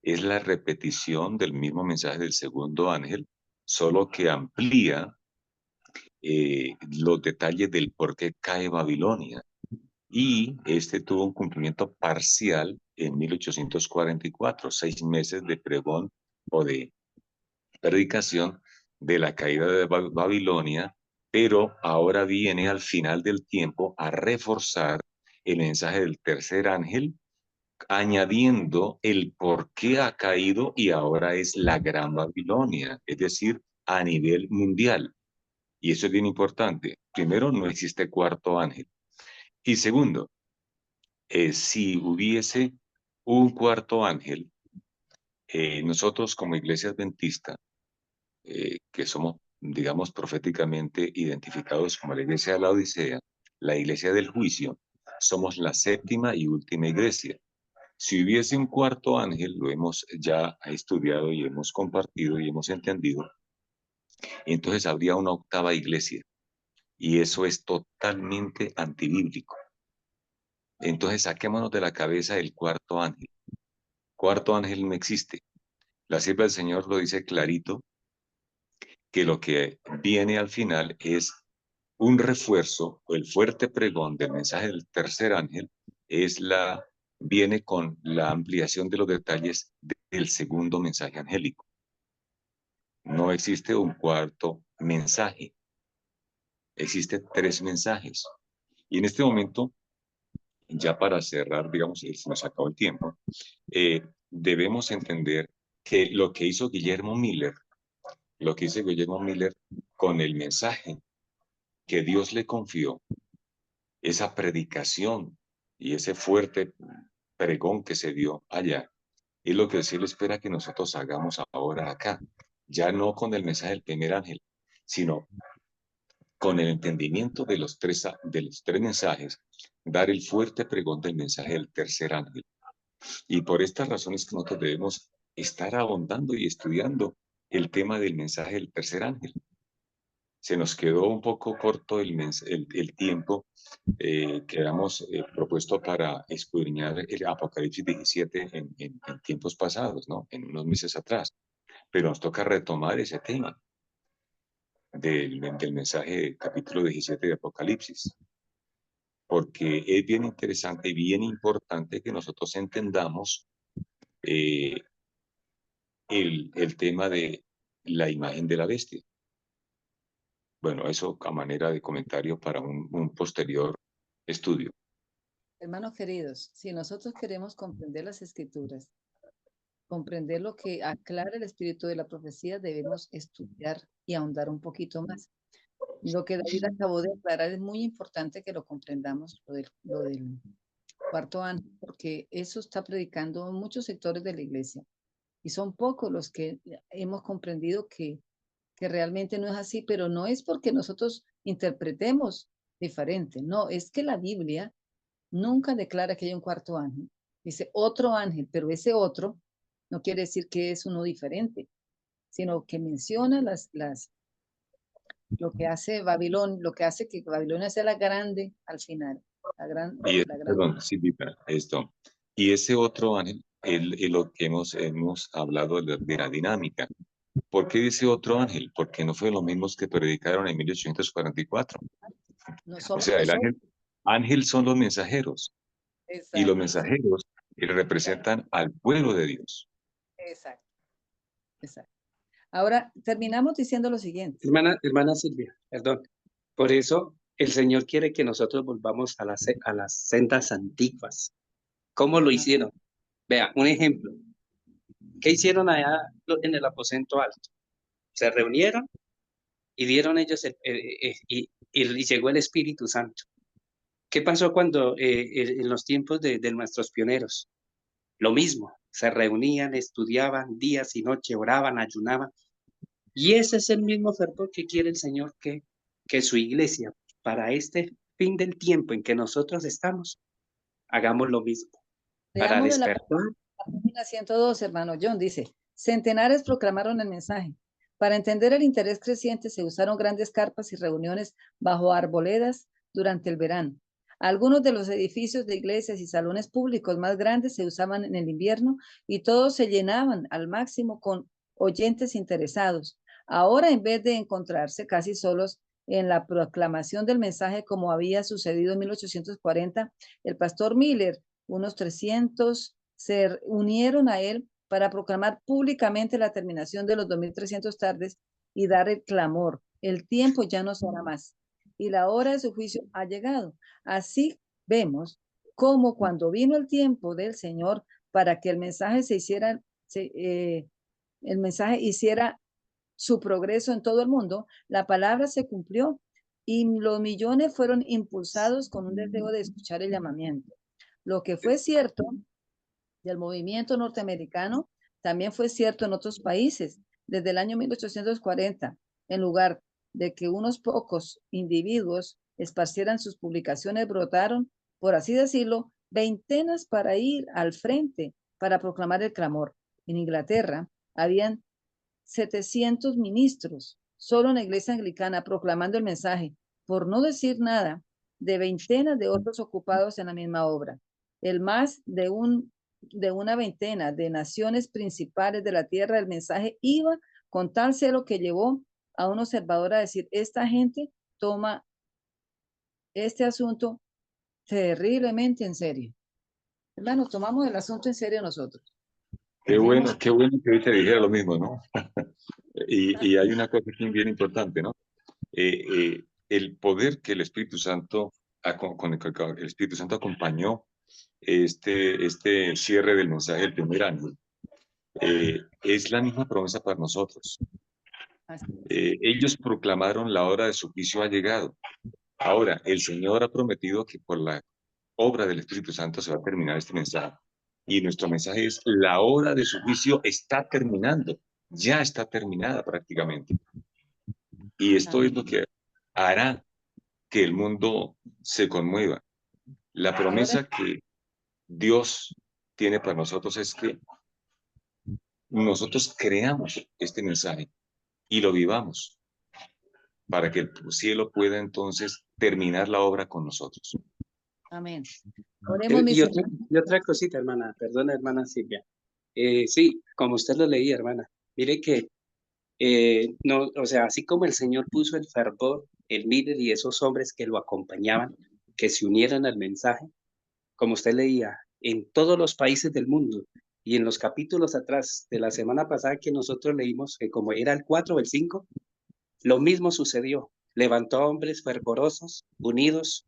es la repetición del mismo mensaje del segundo ángel, solo que amplía los detalles del por qué cae Babilonia. Y este tuvo un cumplimiento parcial en 1844, 6 meses de pregón o de predicación de la caída de Babilonia, pero ahora viene al final del tiempo a reforzar el mensaje del tercer ángel, añadiendo el por qué ha caído y ahora es la Gran Babilonia, es decir, a nivel mundial. Y eso es bien importante. Primero, no existe cuarto ángel. Y segundo, si hubiese un cuarto ángel, nosotros como iglesia adventista, que somos, digamos, proféticamente identificados como la iglesia de la Odisea, la iglesia del juicio, somos la séptima y última iglesia. Si hubiese un cuarto ángel, lo hemos ya estudiado y hemos compartido y hemos entendido, entonces habría una octava iglesia. Y eso es totalmente antibíblico. Entonces saquémonos de la cabeza el cuarto ángel. Cuarto ángel no existe. La sierva del Señor lo dice clarito, que lo que viene al final es un refuerzo o el fuerte pregón del mensaje del tercer ángel viene con la ampliación de los detalles del segundo mensaje angélico. No existe un cuarto mensaje. Existen 3 mensajes. Y en este momento, ya para cerrar, digamos, se nos acabó el tiempo, debemos entender que lo que hizo Guillermo Miller con el mensaje que Dios le confió, esa predicación y ese fuerte pregón que se dio allá, es lo que el cielo espera que nosotros hagamos ahora acá, ya no con el mensaje del primer ángel, sino con el entendimiento de los tres mensajes, dar el fuerte pregón del mensaje del tercer ángel. Y por estas razones que nosotros debemos estar ahondando y estudiando el tema del mensaje del tercer ángel. Se nos quedó un poco corto el tiempo que habíamos propuesto para escudriñar el Apocalipsis 17 en tiempos pasados, ¿no? En unos meses atrás. Pero nos toca retomar ese tema del mensaje del capítulo 17 de Apocalipsis, porque es bien interesante y bien importante que nosotros entendamos el tema de la imagen de la bestia. Bueno, eso a manera de comentario para un posterior estudio. Hermanos queridos, si nosotros queremos comprender las escrituras, comprender lo que aclara el espíritu de la profecía, debemos estudiar y ahondar un poquito más. Lo que David acabó de aclarar es muy importante que lo comprendamos, lo del cuarto ángel, porque eso está predicando muchos sectores de la iglesia. Y son pocos los que hemos comprendido que realmente no es así, pero no es porque nosotros interpretemos diferente, no, es que la Biblia nunca declara que hay un cuarto ángel. Dice otro ángel, pero ese otro no quiere decir que es uno diferente, sino que menciona lo que hace Babilonia, lo que hace que Babilonia sea la grande al final. Perdón, Silvita, esto. Y ese otro ángel es lo que hemos hablado de la dinámica. ¿Por qué dice otro ángel? Porque no fue los mismos que predicaron en 1844. No O somos sea, el nosotros. ángel son los mensajeros. Y los Exacto, mensajeros representan al pueblo de Dios. exacto, exacto. Ahora terminamos diciendo lo siguiente. Hermana Silvia, perdón. Por eso el Señor quiere que nosotros volvamos a las sendas antiguas. ¿Cómo lo hicieron? Vea, un ejemplo. ¿Qué hicieron allá en el aposento alto? Se reunieron y dieron ellos y llegó el Espíritu Santo. ¿Qué pasó cuando en los tiempos de nuestros pioneros? Lo mismo, se reunían, estudiaban días y noche, oraban, ayunaban. Y ese es el mismo fervor que quiere el Señor que su iglesia, para este fin del tiempo en que nosotros estamos, hagamos lo mismo, para Leámoslo en la despertar. página 102, hermano John, dice, centenares proclamaron el mensaje. Para entender el interés creciente se usaron grandes carpas y reuniones bajo arboledas durante el verano. Algunos de los edificios de iglesias y salones públicos más grandes se usaban en el invierno y todos se llenaban al máximo con oyentes interesados. Ahora, en vez de encontrarse casi solos en la proclamación del mensaje como había sucedido en 1840, el pastor Miller, unos 300 se unieron a él para proclamar públicamente la terminación de los 2300 tardes y dar el clamor. El tiempo ya no será más y la hora de su juicio ha llegado. Así vemos cómo cuando vino el tiempo del Señor para que el mensaje el mensaje hiciera su progreso en todo el mundo, la palabra se cumplió y los millones fueron impulsados con un deseo de escuchar el llamamiento. Lo que fue cierto del movimiento norteamericano también fue cierto en otros países. Desde el año 1840, en lugar de que unos pocos individuos esparcieran sus publicaciones, brotaron, por así decirlo, veintenas para ir al frente para proclamar el clamor. En Inglaterra habían 700 ministros solo en la iglesia anglicana proclamando el mensaje, por no decir nada de veintenas de otros ocupados en la misma obra. El más de una veintena de naciones principales de la tierra, el mensaje iba con tal celo que llevó a un observador a decir, esta gente toma este asunto terriblemente en serio. Hermano, tomamos el asunto en serio nosotros. Qué bueno que hoy te dijera lo mismo, ¿no? Y hay una cosa aquí bien importante, ¿no? El poder que el Espíritu Santo, con el Espíritu Santo acompañó este cierre del mensaje del primer año, es la misma promesa para nosotros. Ellos proclamaron la hora de su juicio ha llegado. Ahora, el Señor ha prometido que por la obra del Espíritu Santo se va a terminar este mensaje. Y nuestro mensaje es, la hora de su juicio está terminando, ya está terminada prácticamente. Y esto es lo que hará que el mundo se conmueva. La promesa que Dios tiene para nosotros es que nosotros creamos este mensaje y lo vivamos para que el cielo pueda entonces terminar la obra con nosotros. Amén. Oremos, Y otra cosita, hermana, perdona, hermana Silvia. Sí, como usted lo leía, hermana, mire que, no, o sea, así como el Señor puso el fervor, el líder y esos hombres que lo acompañaban, que se unieran al mensaje, como usted leía, en todos los países del mundo, y en los capítulos atrás de la semana pasada que nosotros leímos, que como era el 4 o el 5, lo mismo sucedió. Levantó a hombres fervorosos, unidos,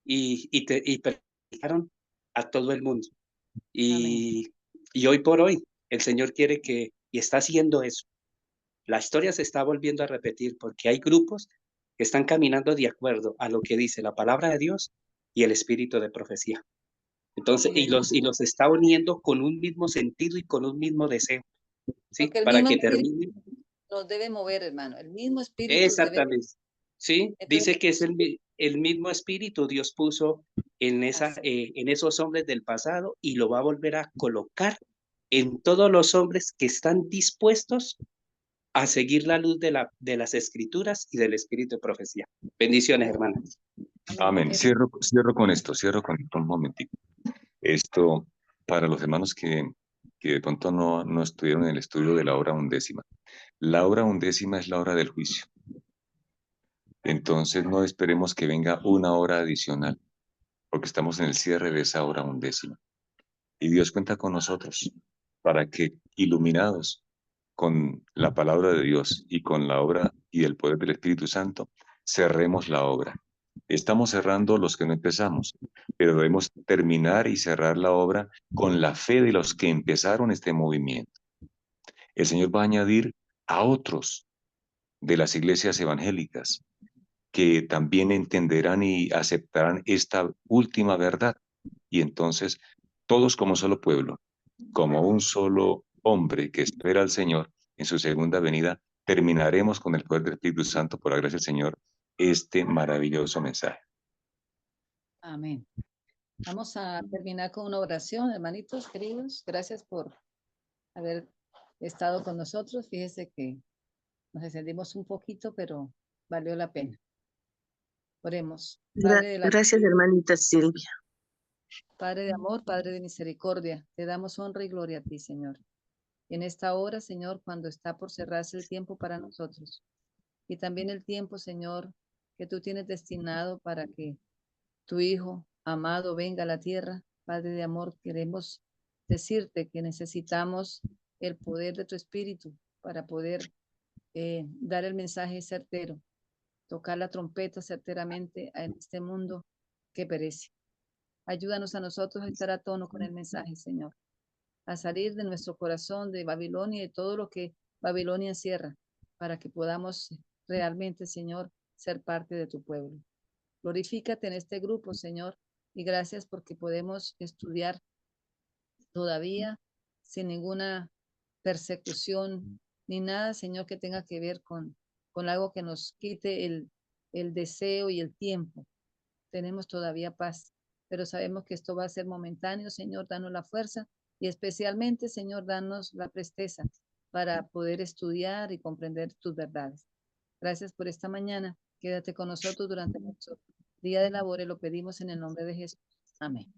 y predicaron a todo el mundo. Y hoy por hoy, el Señor quiere que, y está haciendo eso. La historia se está volviendo a repetir porque hay grupos que están caminando de acuerdo a lo que dice la palabra de Dios y el espíritu de profecía. Entonces, y los está uniendo con un mismo sentido y con un mismo deseo, ¿sí? Para que termine. Nos debe mover, hermano, el mismo espíritu. Exactamente. Sí, dice que es el mismo espíritu Dios puso en esos hombres del pasado y lo va a volver a colocar en todos los hombres que están dispuestos a seguir la luz de las escrituras y del espíritu de profecía. Bendiciones, hermanas. Amén. Cierro con esto un momentito. Esto para los hermanos que de pronto no estuvieron en el estudio de la hora undécima. La hora undécima es la hora del juicio. Entonces no esperemos que venga una hora adicional, porque estamos en el cierre de esa hora undécima. Y Dios cuenta con nosotros para que, iluminados con la palabra de Dios y con la obra y el poder del Espíritu Santo, cerremos la obra. Estamos cerrando los que no empezamos, pero debemos terminar y cerrar la obra con la fe de los que empezaron este movimiento. El Señor va a añadir a otros de las iglesias evangélicas que también entenderán y aceptarán esta última verdad. Y entonces, todos como solo pueblo, como un solo hombre que espera al Señor en su segunda venida, terminaremos con el poder del Espíritu Santo, por la gracia del Señor, este maravilloso mensaje. Amén. Vamos a terminar con una oración, hermanitos queridos. Gracias por haber estado con nosotros. Fíjese que nos extendimos un poquito, pero valió la pena. Oremos. Gracias, hermanita Silvia. Padre de amor, Padre de misericordia, te damos honra y gloria a ti, Señor. En esta hora, Señor, cuando está por cerrarse el tiempo para nosotros y también el tiempo, Señor, que tú tienes destinado para que tu Hijo amado venga a la tierra, Padre de amor, queremos decirte que necesitamos el poder de tu Espíritu para poder dar el mensaje certero, tocar la trompeta certeramente en este mundo que perece. Ayúdanos a nosotros a estar a tono con el mensaje, Señor, a salir de nuestro corazón de Babilonia y de todo lo que Babilonia encierra, para que podamos realmente, Señor, ser parte de tu pueblo. Glorifícate en este grupo, Señor, y gracias porque podemos estudiar todavía sin ninguna persecución ni nada, Señor, que tenga que ver con algo que nos quite el deseo y el tiempo. Tenemos todavía paz, pero sabemos que esto va a ser momentáneo, Señor, danos la fuerza y especialmente, Señor, danos la presteza para poder estudiar y comprender tus verdades. Gracias por esta mañana. Quédate con nosotros durante nuestro día de labores. Lo pedimos en el nombre de Jesús. Amén.